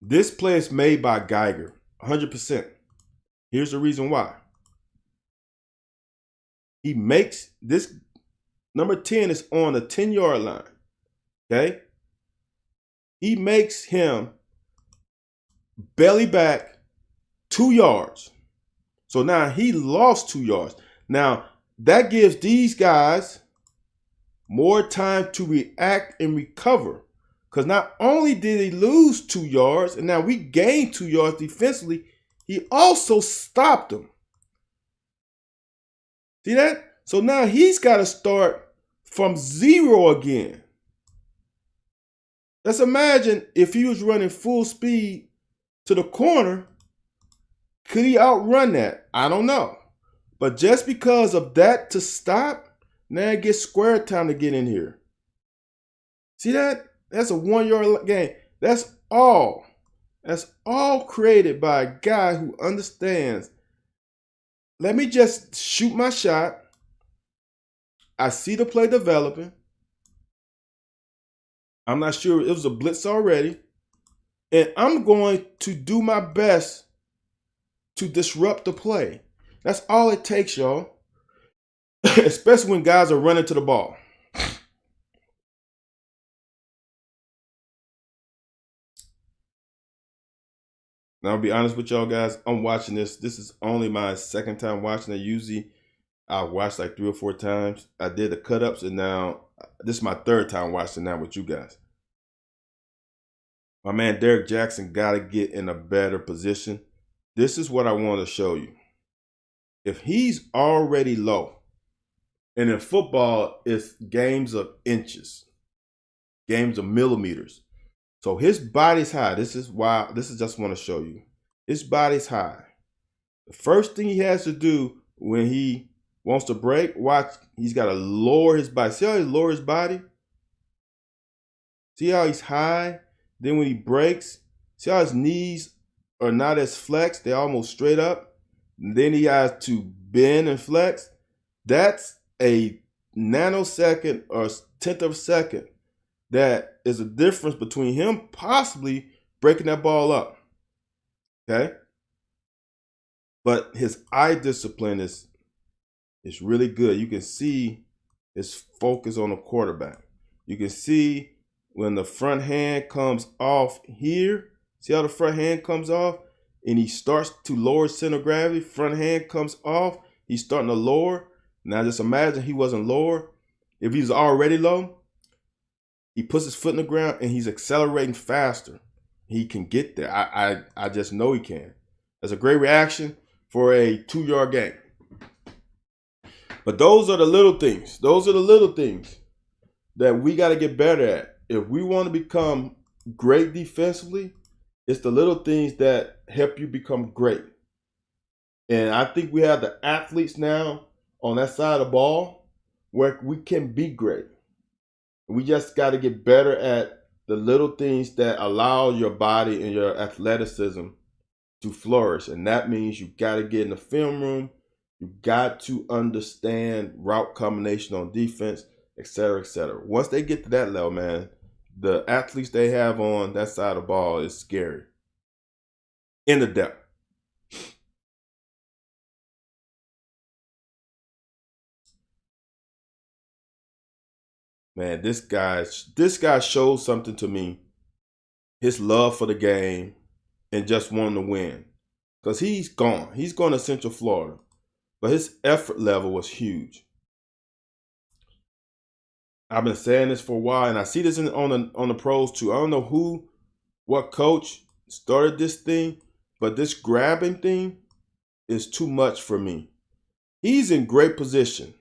This play is made by Geiger, 100%. Here's the reason why. He makes this, number 10 is on the 10-yard line, okay? He makes him belly back 2 yards. So now he lost 2 yards. Now that gives these guys more time to react and recover. Because not only did he lose 2 yards, and now we gained 2 yards defensively, he also stopped them. See that? So now he's got to start from zero again. Let's imagine if he was running full speed to the corner, could he outrun that? I don't know. But just because of that to stop, now it gets square time to get in here. See that? That's a 1 yard gain. That's all created by a guy who understands. Let me just shoot my shot. I see the play developing. I'm not sure it was a blitz already. And I'm going to do my best to disrupt the play. That's all it takes, y'all. Especially when guys are running to the ball. Now, I'll be honest with y'all guys. I'm watching this. This is only my second time watching it. Usually, I watch like 3 or 4 times. I did the cut-ups, and now this is my third time watching now with you guys. My man Derek Jackson got to get in a better position. This is what I want to show you. If he's already low, and in football, it's games of inches, games of millimeters. So his body's high. This is just want to show you. His body's high. The first thing he has to do when he wants to break, watch, he's got to lower his body. See how he lowers his body? See how he's high? Then when he breaks, see how his knees are not as flexed? They're almost straight up. And then he has to bend and flex. That's a nanosecond or tenth of a second. That is a difference between him possibly breaking that ball up. Okay? But his eye discipline is really good. You can see his focus on the quarterback. You can see when the front hand comes off here. See how the front hand comes off? And he starts to lower center of gravity. Front hand comes off. He's starting to lower. Now just imagine he wasn't lower. If he's already low, he puts his foot in the ground and he's accelerating faster. He can get there. I just know he can. That's a great reaction for a 2-yard gain. But those are the little things. Those are the little things that we got to get better at. If we want to become great defensively, it's the little things that help you become great. And I think we have the athletes now on that side of the ball where we can be great. We just got to get better at the little things that allow your body and your athleticism to flourish. And that means you got to get in the film room. You got to understand route combination on defense, et cetera, et cetera. Once they get to that level, man, the athletes they have on that side of the ball is scary. In the depth. Man, this guy showed something to me. His love for the game and just wanting to win. Because he's gone. He's going to Central Florida. But his effort level was huge. I've been saying this for a while, and I see this on the pros too. I don't know what coach started this thing, but this grabbing thing is too much for me. He's in great position.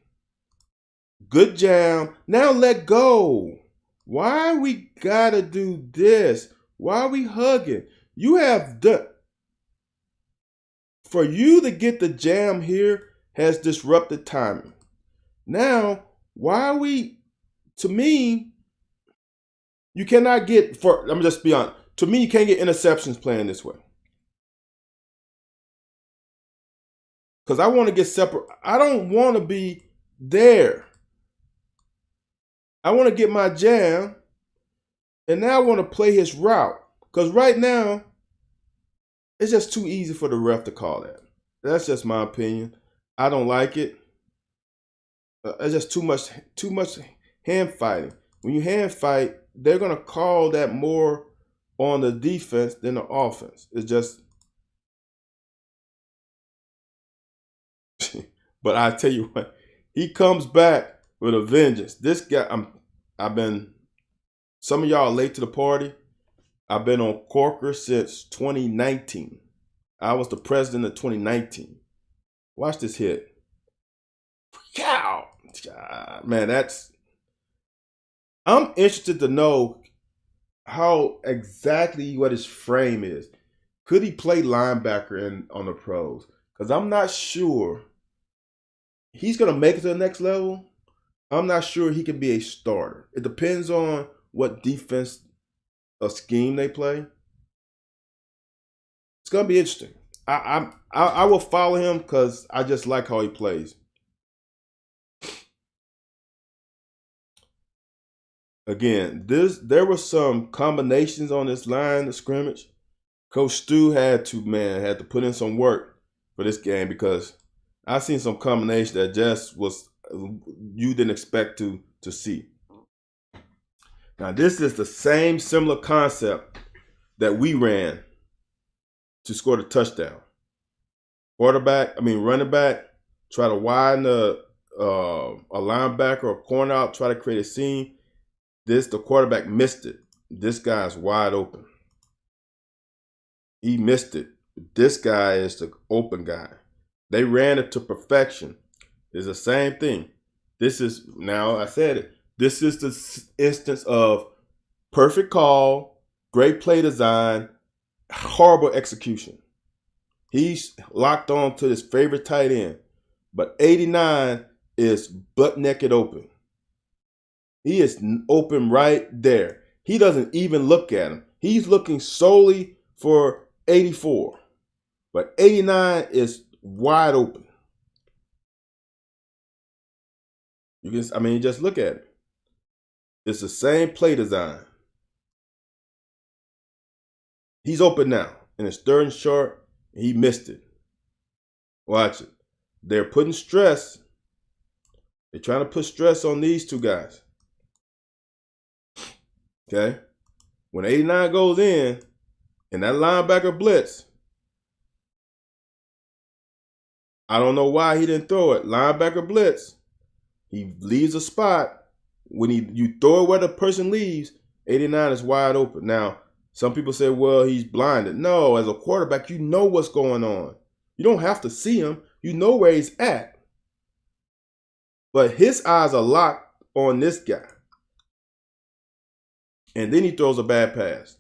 Good jam. Now let go. Why we gotta do this? Why are we hugging? You have done. For you to get the jam here has disrupted timing. Now, why are we, to me, you cannot get, let me just be honest. To me, you can't get interceptions playing this way. Because I want to get separate. I don't want to be there. I want to get my jam, and now I want to play his route. Because right now, it's just too easy for the ref to call that. That's just my opinion. I don't like it. It's just too much hand fighting. When you hand fight, they're going to call that more on the defense than the offense. It's just. But I tell you what, he comes back with a vengeance. This guy, some of y'all are late to the party. I've been on Corker since 2019. I was the president of 2019. Watch this hit. Cow! Man, I'm interested to know how exactly what his frame is. Could he play linebacker on the pros? Because I'm not sure he's going to make it to the next level. I'm not sure he can be a starter. It depends on what defense or scheme they play. It's going to be interesting. I will follow him because I just like how he plays. Again, there were some combinations on this line of scrimmage. Coach Stu had to put in some work for this game because I seen some combination that just was you didn't expect to see. Now this is the same similar concept that we ran to score the touchdown. Running back, try to widen a linebacker or corner out, try to create a seam. The quarterback missed it. This guy's wide open. He missed it. This guy is the open guy. They ran it to perfection. It's the same thing. This is, now I said it, this is the instance of perfect call, great play design, horrible execution. He's locked on to his favorite tight end, but 89 is butt naked open. He is open right there. He doesn't even look at him. He's looking solely for 84. But 89 is wide open. Just look at it. It's the same play design. He's open now. And it's third and short. He missed it. Watch it. They're putting stress. They're trying to put stress on these two guys. Okay? When 89 goes in, and that linebacker blitz, I don't know why he didn't throw it. Linebacker blitz, he leaves a spot. When you throw it where the person leaves, 89 is wide open. Now, some people say, well, he's blinded. No, as a quarterback, you know what's going on. You don't have to see him. You know where he's at. But his eyes are locked on this guy. And then he throws a bad pass.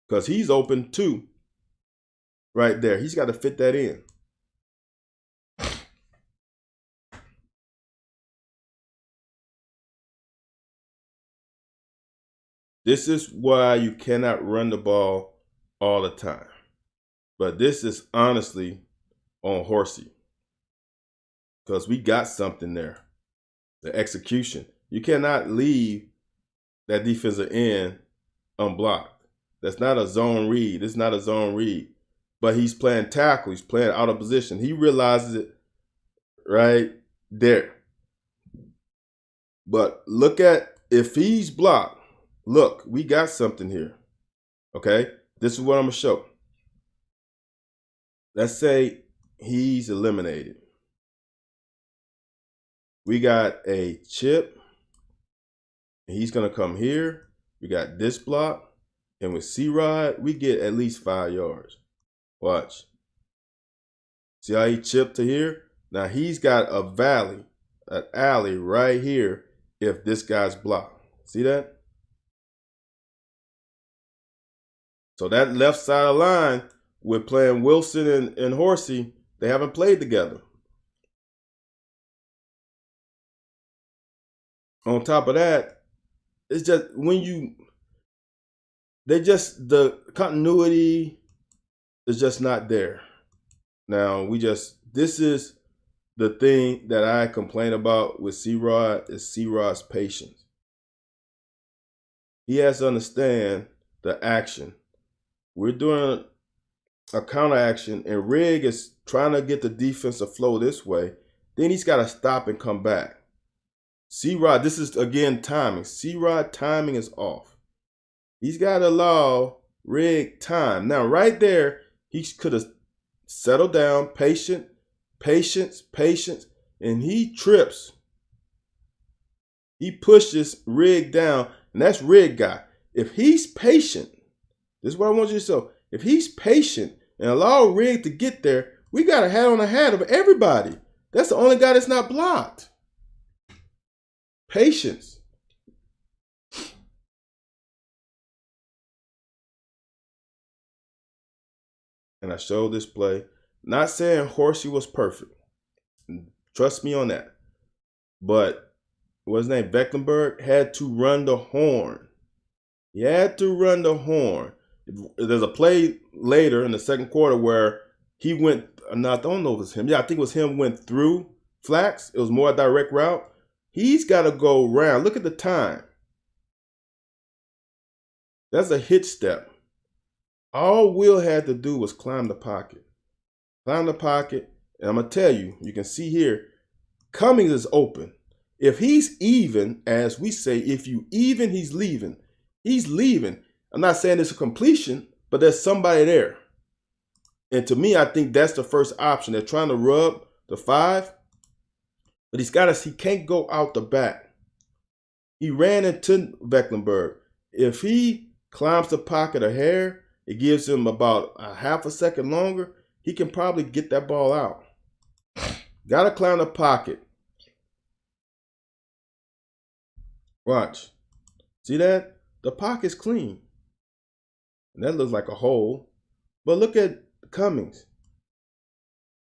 Because he's open too. Right there. He's got to fit that in. This is why you cannot run the ball all the time. But this is honestly on Horsey. Because we got something there. The execution. You cannot leave that defensive end unblocked. That's not a zone read. It's not a zone read. But he's playing tackle. He's playing out of position. He realizes it right there. But look at, if he's blocked, look, we got something here. Okay? This is what I'm going to show. Let's say he's eliminated. We got a chip. He's going to come here. We got this block. And with C-Rod, we get at least 5 yards. Watch. See how he chipped to here? Now he's got a valley, an alley right here if this guy's blocked. See that? So that left side of the line, with playing Wilson and Horsey, they haven't played together. On top of that, it's just the continuity is just not there. Now this is the thing that I complain about with C-Rod, is C-Rod's patience. He has to understand the action. We're doing a counter action, and Rig is trying to get the defense to flow this way. Then he's got to stop and come back. C-Rod, this is again timing. C-Rod timing is off. He's got to allow Rig time. Now right there, he could have settled down, patience, and he trips. He pushes Rig down, and that's Rig guy. If he's patient, this is what I want you to show. If he's patient and allow Rig to get there, we got a hat on the hat of everybody. That's the only guy that's not blocked. Patience. And I showed this play. Not saying Horsey was perfect. Trust me on that. But what's his name? Vecklenberg had to run the horn. He had to run the horn. There's a play later in the second quarter where he went, I don't know if it was him. Yeah, I think it was him, went through Flax. It was more a direct route. He's got to go around. Look at the time. That's a hitch step. All Will had to do was climb the pocket. Climb the pocket. And I'm going to tell you, you can see here, Cummings is open. If he's even, as we say, if you even, he's leaving. He's leaving. I'm not saying it's a completion, but there's somebody there. And to me, I think that's the first option. They're trying to rub the 5, but he can't go out the back. He ran into Vecklenberg. If he climbs the pocket a hair, it gives him about a half a second longer. He can probably get that ball out. Got to climb the pocket. Watch. See that? The pocket's clean. And that looks like a hole. But look at Cummings.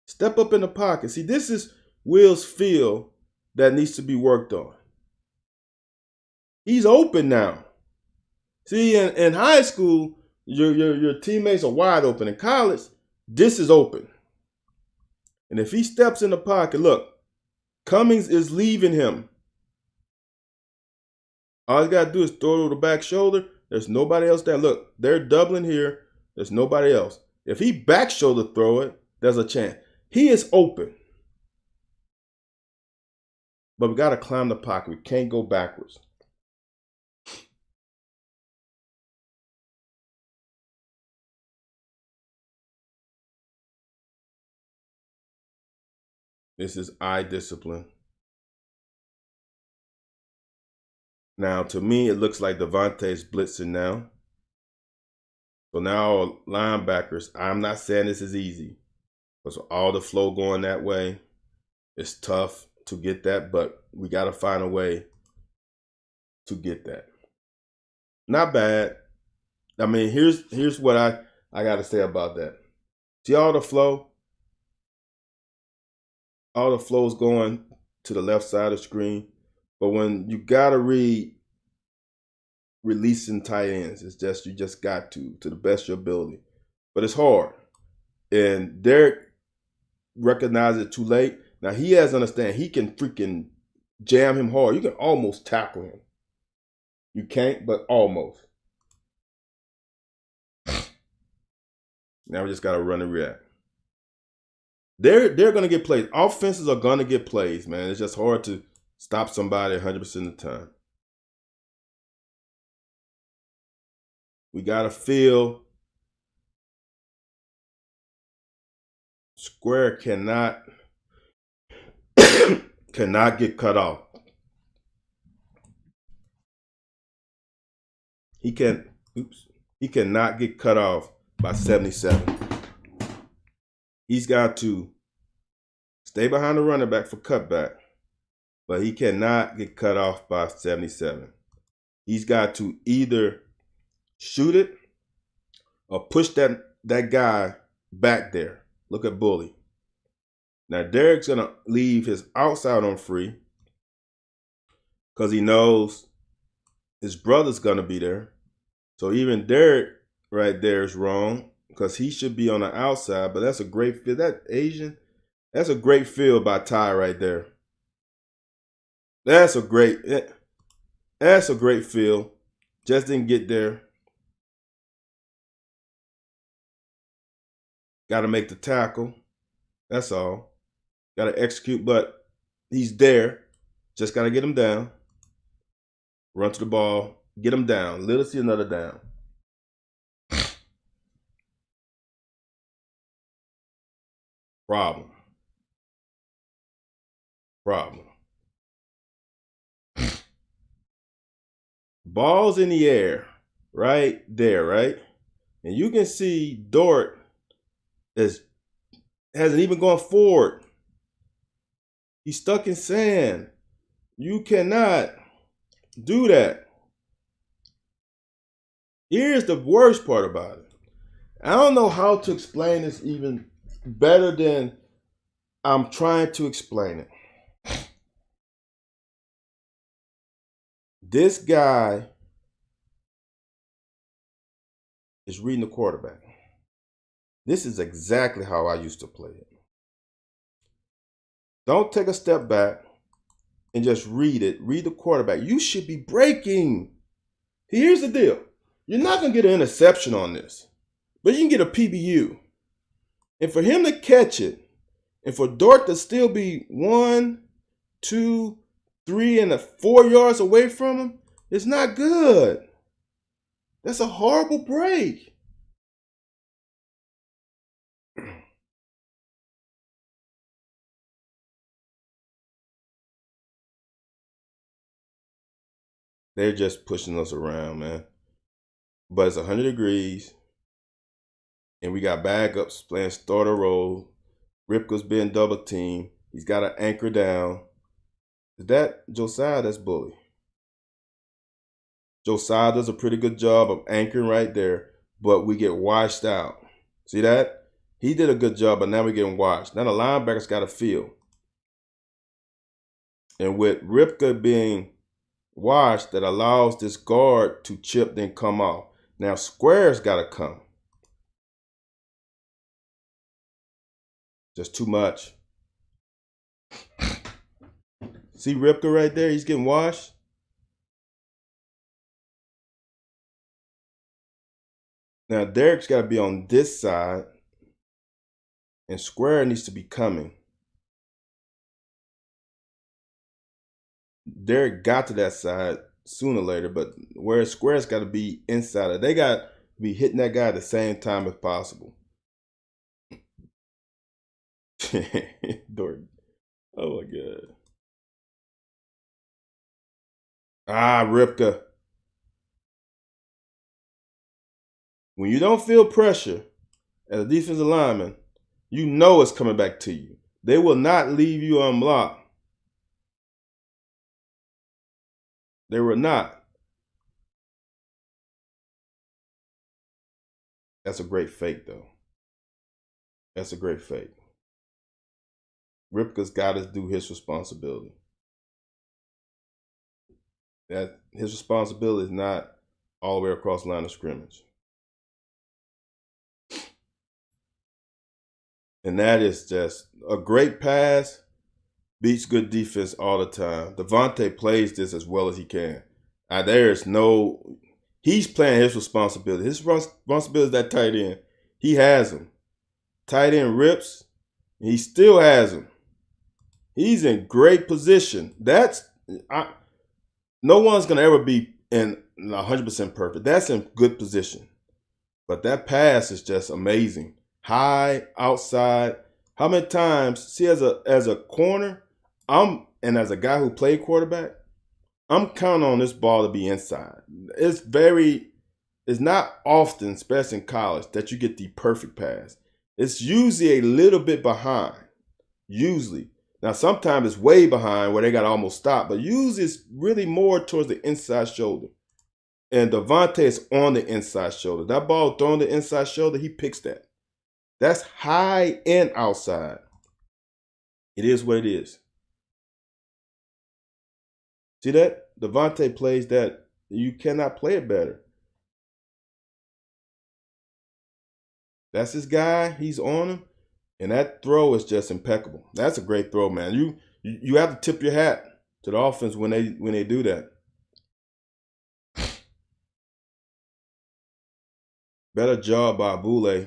Step up in the pocket. See, this is Will's feel that needs to be worked on. He's open now. See, in high school, your teammates are wide open. In college, this is open. And if he steps in the pocket, look, Cummings is leaving him. All he's got to do is throw it over the back shoulder. There's nobody else there. Look, they're doubling here. There's nobody else. If he back shoulder throw it, there's a chance. He is open. But we got to climb the pocket. We can't go backwards. This is eye discipline. Now, to me, it looks like Devontae's blitzing now. So now our linebackers, I'm not saying this is easy. Because all the flow going that way, it's tough to get that, but we got to find a way to get that. Not bad. I mean, here's what I got to say about that. See all the flow? All the flow is going to the left side of the screen. But when you got to read releasing tight ends, it's just, you just got to the best of your ability. But it's hard. And Derek recognized it too late. Now he has to understand he can freaking jam him hard. You can almost tackle him. You can't, but almost. Now we just got to run and react. They're going to get plays. Offenses are going to get plays, man. It's just hard to stop somebody 100% of the time. We got to feel Square cannot get cut off. He cannot get cut off by 77. He's got to stay behind the running back for cutback, but he cannot get cut off by 77. He's got to either shoot it or push that guy back there. Look at Bully. Now Derek's going to leave his outside on free because he knows his brother's going to be there. So even Derek right there is wrong because he should be on the outside, but that's a great field. That's a great field by Ty right there. That's a great field. Just didn't get there. Got to make the tackle. That's all. Got to execute, but he's there. Just got to get him down. Run to the ball. Get him down. Let us see another down. Problem. Ball's in the air. Right there, right? And you can see Dort hasn't even gone forward. He's stuck in sand. You cannot do that. Here's the worst part about it. I don't know how to explain this even better than I'm trying to explain it. This guy is reading the quarterback. This is exactly how I used to play it. Don't take a step back and just read it. Read the quarterback. You should be breaking. Here's the deal. You're not going to get an interception on this, but you can get a PBU. And for him to catch it, and for Dort to still be 1, 2, 3, and 4 yards away from him, it's not good. That's a horrible break. They're just pushing us around, man. But it's 100 degrees. And we got backups playing starter role. Ripka's being double teamed. He's got to anchor down. Is that Josiah? That's Bully. Josiah does a pretty good job of anchoring right there, but we get washed out. See that? He did a good job, but now we're getting washed. Now the linebacker's got to feel. And with Ripka being wash that allows this guard to chip then come off. Now square's got to come. Just too much. See Ripka right there? He's getting washed. Now Derek's got to be on this side, and square needs to be coming. Derek got to that side sooner or later, but where square's got to be inside it. They got to be hitting that guy at the same time as possible. Dork. Oh my God. Ah, Ripka. When you don't feel pressure as a defensive lineman, you know it's coming back to you. They will not leave you unblocked. They will not. That's a great fake, though. That's a great fake. Ripka's got to do his responsibility. That his responsibility is not all the way across the line of scrimmage. And that is just a great pass beats good defense all the time. Devontae plays this as well as he can. He's playing his responsibility. His responsibility is that tight end. He has him. Tight end rips, and he still has him. He's in great position. No one's going to ever be in 100% perfect. That's in good position. But that pass is just amazing. High, outside. How many times, see, as a corner, and as a guy who played quarterback, I'm counting on this ball to be inside. It's not often, especially in college, that you get the perfect pass. It's usually a little bit behind. Usually. Now, sometimes it's way behind where they got to almost stop, but usually it's really more towards the inside shoulder. And Devontae is on the inside shoulder. That ball thrown the inside shoulder, he picks that. That's high and outside. It is what it is. See that? Devontae plays that. You cannot play it better. That's his guy. He's on him. And that throw is just impeccable. That's a great throw, man. You have to tip your hat to the offense when they do that. Better job by Boule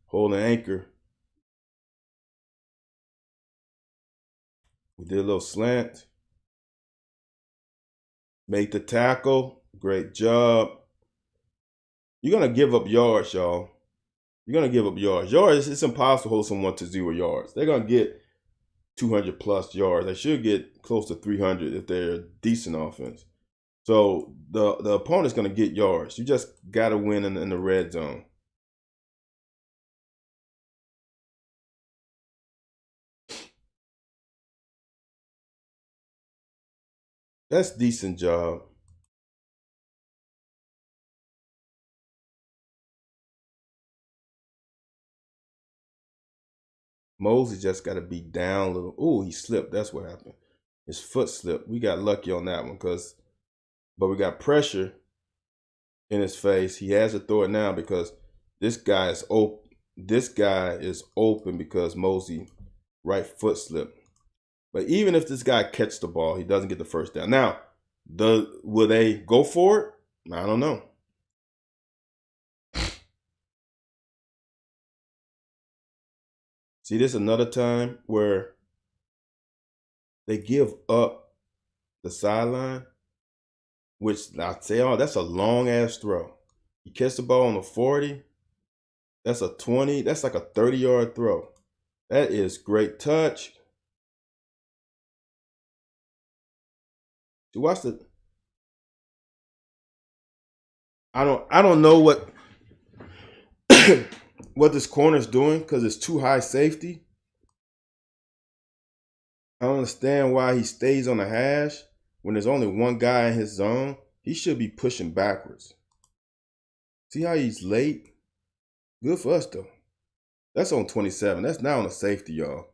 holding anchor. We did a little slant. Make the tackle. Great job. You're going to give up yards, y'all. You're going to give up yards. Yards, it's impossible to hold someone to 0 yards. They're going to get 200 plus yards. They should get close to 300 if they're a decent offense. So the opponent's going to get yards. You just got to win in the red zone. That's a decent job. Mosley just got to be down a little. Oh, he slipped. That's what happened. His foot slipped. We got lucky on that one but we got pressure in his face. He has to throw it now because this guy is open. This guy is open because Mosley right foot slipped. But even if this guy catches the ball, he doesn't get the first down. Now, will they go for it? I don't know. See, this is another time where they give up the sideline, which I say, oh, that's a long-ass throw. You catch the ball on the 40, that's a 20, that's like a 30-yard throw. That is great touch. Watch the. I don't know what what this corner's doing because it's too high safety. I don't understand why he stays on the hash when there's only one guy in his zone. He should be pushing backwards. See how he's late? Good for us though. That's on 27. That's not on the safety, y'all.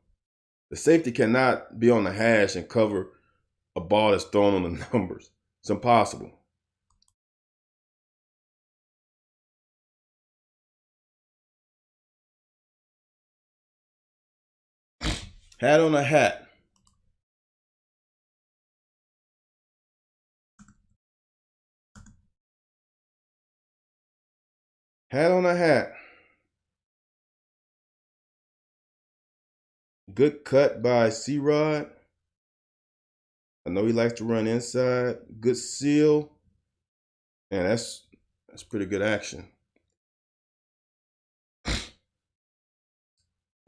The safety cannot be on the hash and cover a ball that's thrown on the numbers. It's impossible. Hat on a hat. Hat on a hat. Good cut by C-Rod. I know he likes to run inside. Good seal. And that's pretty good action.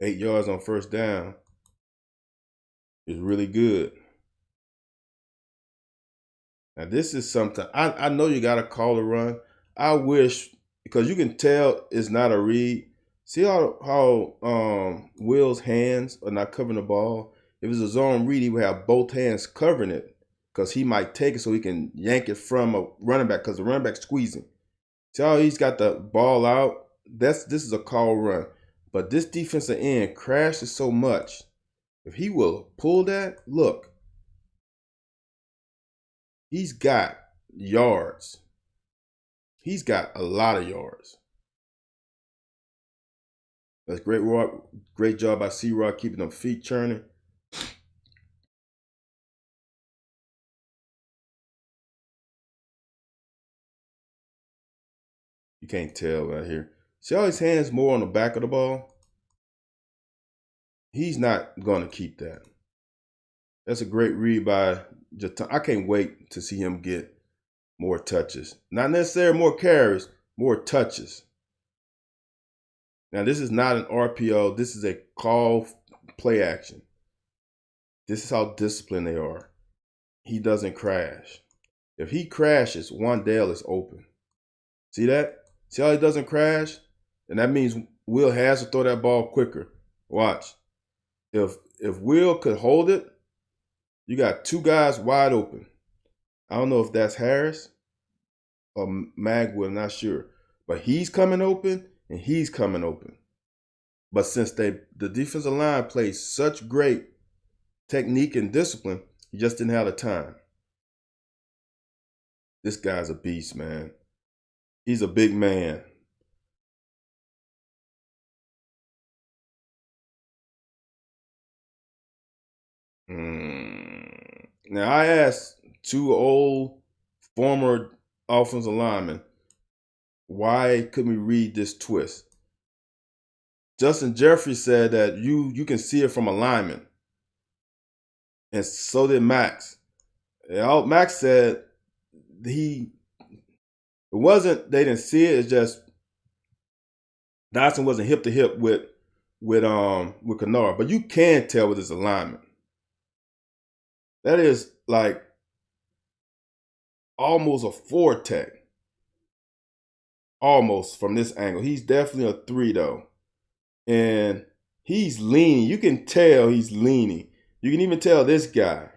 8 yards on first down is really good. Now this is something I know you got to call a run. I wish, because you can tell it's not a read. See how Will's hands are not covering the ball. If it's a zone read, he would have both hands covering it because he might take it so he can yank it from a running back because the running back's squeezing. See how he's got the ball out? This is a call run. But this defensive end crashes so much. If he will pull that, look. He's got yards. He's got a lot of yards. That's great job by C-Rod keeping them feet churning. You can't tell right here. See how his hands more on the back of the ball? He's not going to keep that. That's a great read by Jatan. I can't wait to see him get more touches. Not necessarily more carries, more touches. Now, this is not an RPO. This is a call play action. This is how disciplined they are. He doesn't crash. If he crashes, Wan'Dale is open. See that? See how he doesn't crash? And that means Will has to throw that ball quicker. Watch. If Will could hold it, you got two guys wide open. I don't know if that's Harris or Magwood, I'm not sure. But he's coming open and he's coming open. But since the defensive line plays such great technique and discipline, he just didn't have the time. This guy's a beast, man. He's a big man. Now, I asked two old former offensive linemen, why couldn't we read this twist? Justin Jeffrey said that you can see it from a lineman. And so did Max. Max said it wasn't they didn't see it, it's just Dotson wasn't hip to hip with Kennard. But you can tell with his alignment. That is like almost a 4 tech. Almost from this angle. He's definitely a 3 though. And he's leaning. You can tell he's leaning. You can even tell this guy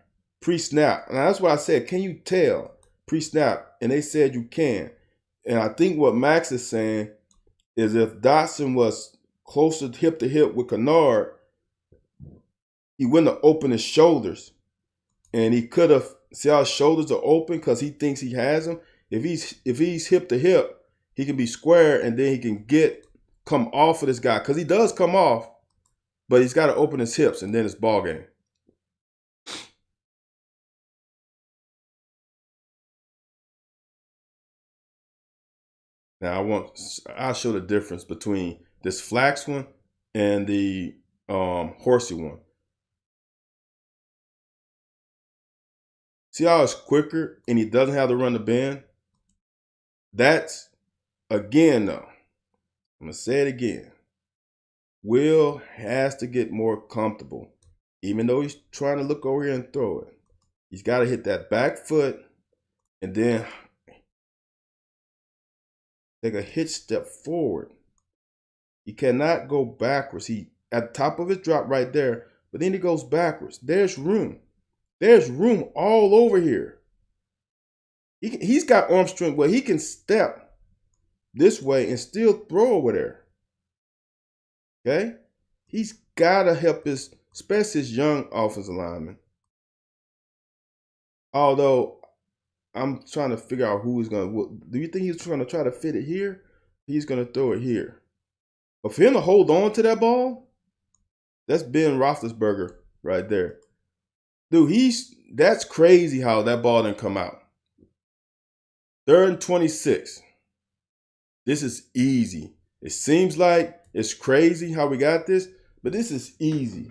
pre-snap. And that's why I said, can you tell pre-snap? And they said you can. And I think what Max is saying is if Dotson was closer hip to hip with Kennard, he wouldn't have opened his shoulders. And he could have, see how his shoulders are open because he thinks he has them. If he's hip to hip, he can be square and then he can come off of this guy. Because he does come off, but he's got to open his hips and then it's ball game. Now I'll show the difference between this flax one and the horsey one. See how it's quicker and he doesn't have to run the bend? That's, again though, I'm going to say it again. Will has to get more comfortable. Even though he's trying to look over here and throw it. He's got to hit that back foot and then take a hitch step forward. He cannot go backwards. He at the top of his drop right there, but then he goes backwards. There's room. There's room all over here. He's got arm strength where he can step this way and still throw over there. Okay? He's got to help especially his young offensive lineman. Although I'm trying to figure out who is going to. Do you think he's trying to try to fit it here? He's going to throw it here. But for him to hold on to that ball, that's Ben Roethlisberger right there. Dude, that's crazy how that ball didn't come out. 3rd and 26. This is easy. It seems like it's crazy how we got this, but this is easy.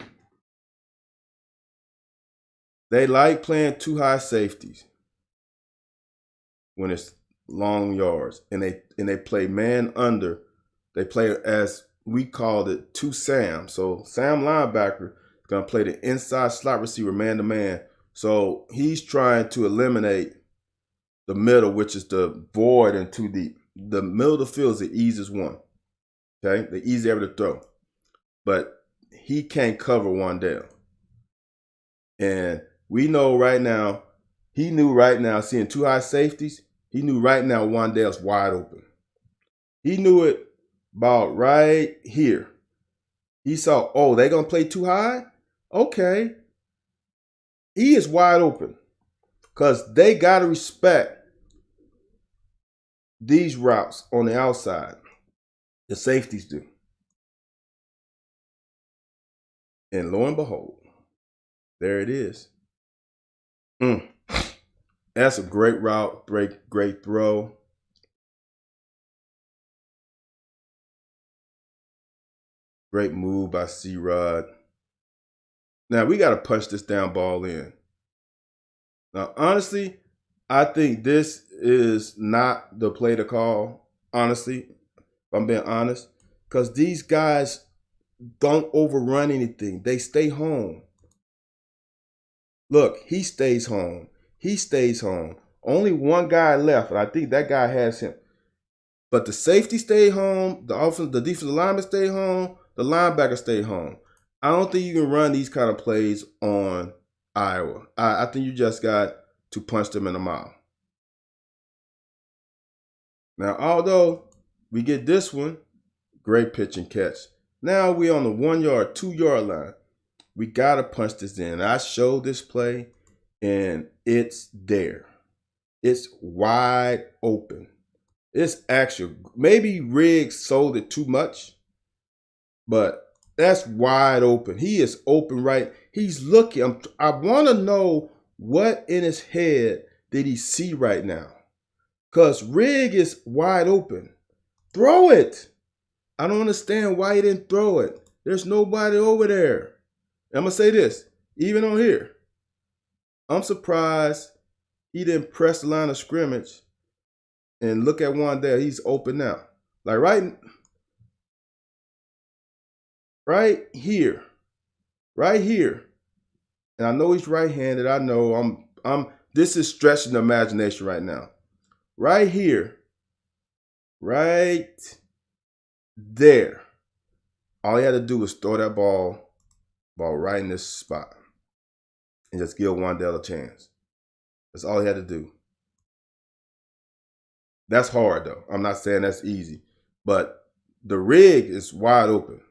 They like playing too high safeties when it's long yards, and they play man under. They play, as we called it, 2 Sam. So Sam linebacker is going to play the inside slot receiver man to man. So he's trying to eliminate the middle, which is the void and too deep. The middle of the field is the easiest one. Okay, the easy area to throw, but he can't cover Wan'Dale. And we know right now, he knew right now, seeing 2 high safeties, he knew right now Wan'Dale's wide open. He knew it about right here. He saw, oh, they're going to play too high? Okay. He is wide open because they got to respect these routes on the outside. The safeties do. And lo and behold, there it is. That's a great route, great throw. Great move by C-Rod. Now, we got to punch this down ball in. Now, honestly, I think this is not the play to call, honestly, if I'm being honest, because these guys don't overrun anything. They stay home. Look, he stays home. He stays home. Only one guy left, and I think that guy has him. But the safety stayed home. The defensive lineman stayed home. The linebacker stayed home. I don't think you can run these kind of plays on Iowa. I think you just got to punch them in the mouth. Now, although we get this one, great pitch and catch. Now we're on the 1 yard, 2 yard line. We got to punch this in. I showed this play, and it's there. It's wide open. It's actually, maybe Riggs sold it too much, but that's wide open. He is open right. He's looking. I want to know what in his head did he see right now, because Riggs is wide open. Throw it. I don't understand why he didn't throw it. There's nobody over there. I'm going to say this, even on here, I'm surprised he didn't press the line of scrimmage and look at Wan'Dale. He's open now. Like right here. Right here. And I know he's right-handed. I know this is stretching the imagination right now. Right here. Right there. All he had to do was throw that ball right in this spot and just give Wan'Dale a chance. That's all he had to do. That's hard, though. I'm not saying that's easy. But the rig is wide open.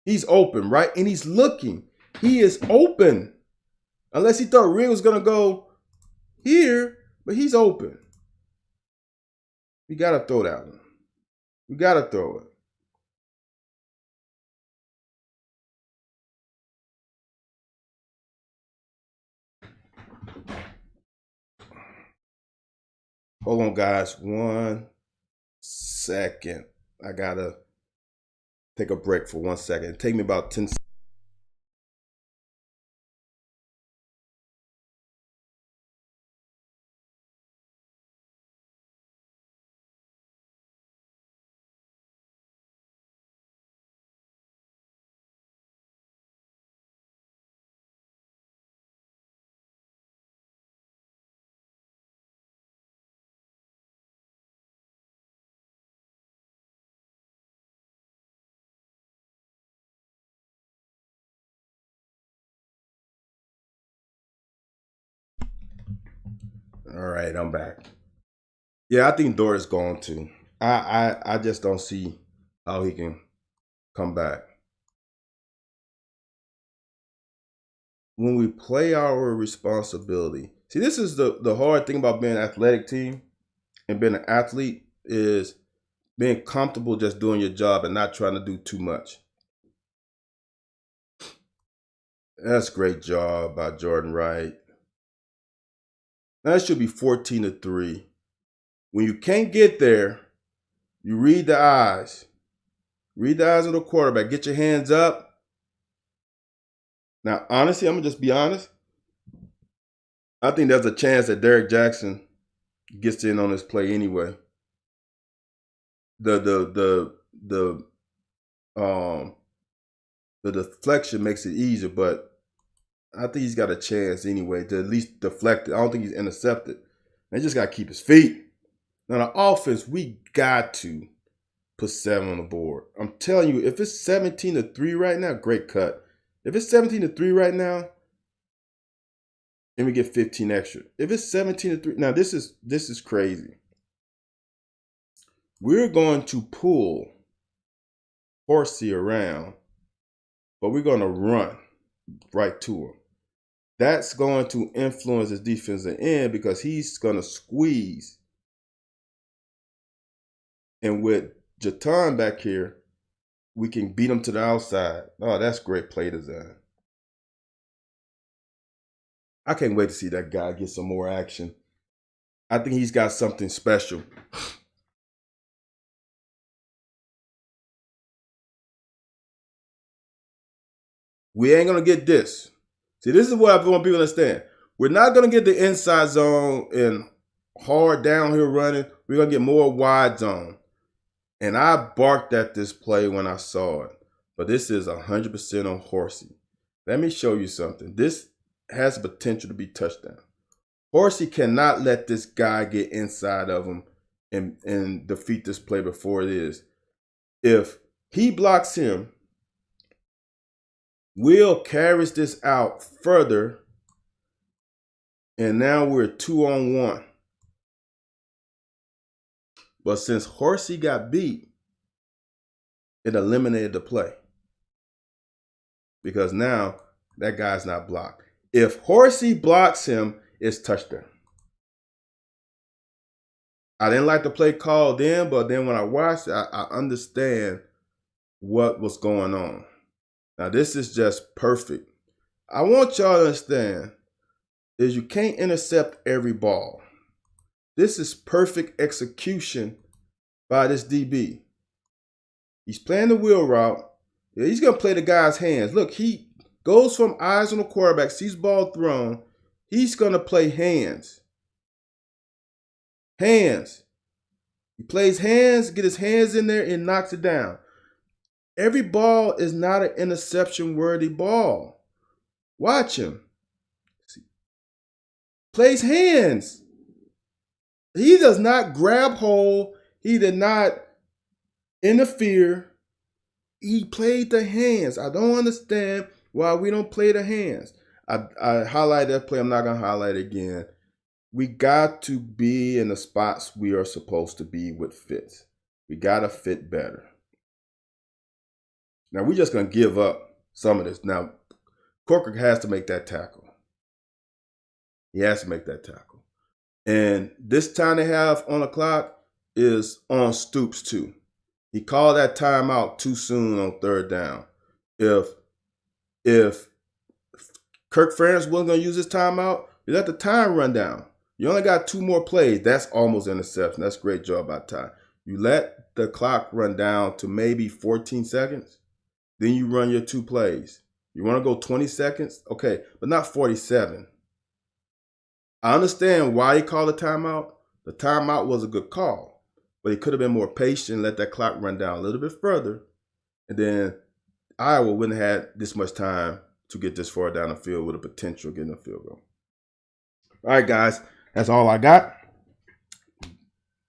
He's open, right? And he's looking. He is open. Unless he thought Rig was going to go here, but he's open. We got to throw that one. We got to throw it. Hold on, guys. 1 second. I got to take a break for 1 second. Take me about 10 seconds. All right, I'm back. Yeah, I think Dort is going to. I just don't see how he can come back. When we play our responsibility, See, this is the hard thing about being an athletic team and being an athlete is being comfortable just doing your job and not trying to do too much. That's a great job by Jordan Wright. Now it should be 14-3. When you can't get there, you read the eyes. Read the eyes of the quarterback. Get your hands up. Now, honestly, I'm going to just be honest. I think there's a chance that Derek Jackson gets in on this play anyway. The deflection makes it easier, but I think he's got a chance anyway to at least deflect it. I don't think he's intercepted. They just got to keep his feet. Now, the offense, we got to put 7 on the board. I'm telling you, if it's 17-3 right now, great cut. If it's 17-3 right now, then we get 15 extra. If it's 17-3, now this is crazy. We're going to pull Horsey around, but we're going to run right to him. That's going to influence his defensive end because he's going to squeeze. And with Jatan back here, we can beat him to the outside. Oh, that's great play design. I can't wait to see that guy get some more action. I think he's got something special. We ain't going to get this. See, this is what I want people to understand. We're not going to get the inside zone and hard downhill running. We're going to get more wide zone. And I barked at this play when I saw it. But this is 100% on Horsey. Let me show you something. This has the potential to be touchdown. Horsey cannot let this guy get inside of him and defeat this play before it is. If he blocks him, Will carries this out further, and now we're 2-on-1. But since Horsey got beat, it eliminated the play. Because now that guy's not blocked. If Horsey blocks him, it's touchdown. I didn't like the play called then, but then when I watched it, I understand what was going on. Now, this is just perfect. I want y'all to understand is you can't intercept every ball. This is perfect execution by this DB. He's playing the wheel route. He's going to play the guy's hands. Look, he goes from eyes on the quarterback, sees ball thrown. He's going to play hands. Hands. He plays hands, get his hands in there and knocks it down. Every ball is not an interception-worthy ball. Watch him. Plays hands. He does not grab hold. He did not interfere. He played the hands. I don't understand why we don't play the hands. I highlighted that play. I'm not going to highlight it again. We got to be in the spots we are supposed to be with fits. We got to fit better. Now, we're just going to give up some of this. Now, Corcoran has to make that tackle. He has to make that tackle. And this time they have on the clock is on Stoops, too. He called that timeout too soon on third down. If Kirk Ferentz wasn't going to use his timeout, you let the time run down. You only got 2 more plays. That's almost interception. That's a great job by Ty. You let the clock run down to maybe 14 seconds. Then you run your 2 plays. You want to go 20 seconds? Okay, but not 47. I understand why he called a timeout. The timeout was a good call, but he could have been more patient and let that clock run down a little bit further. And then Iowa wouldn't have had this much time to get this far down the field with a potential getting a field goal. All right, guys, that's all I got.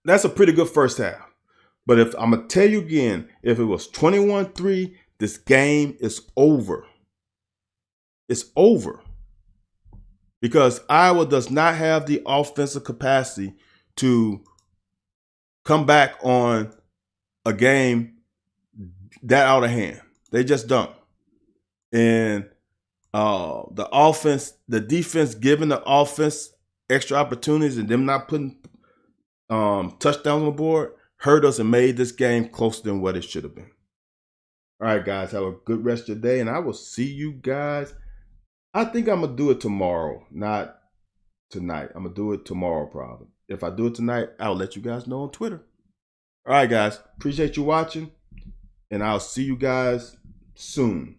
That's a pretty good first half. But if I'm going to tell you again, if it was 21-3, this game is over. It's over. Because Iowa does not have the offensive capacity to come back on a game that out of hand. They just don't. And the defense giving the offense extra opportunities and them not putting touchdowns on the board hurt us and made this game closer than what it should have been. All right, guys, have a good rest of your day, and I will see you guys. I think I'm going to do it tomorrow, not tonight. I'm going to do it tomorrow probably. If I do it tonight, I'll let you guys know on Twitter. All right, guys, appreciate you watching, and I'll see you guys soon.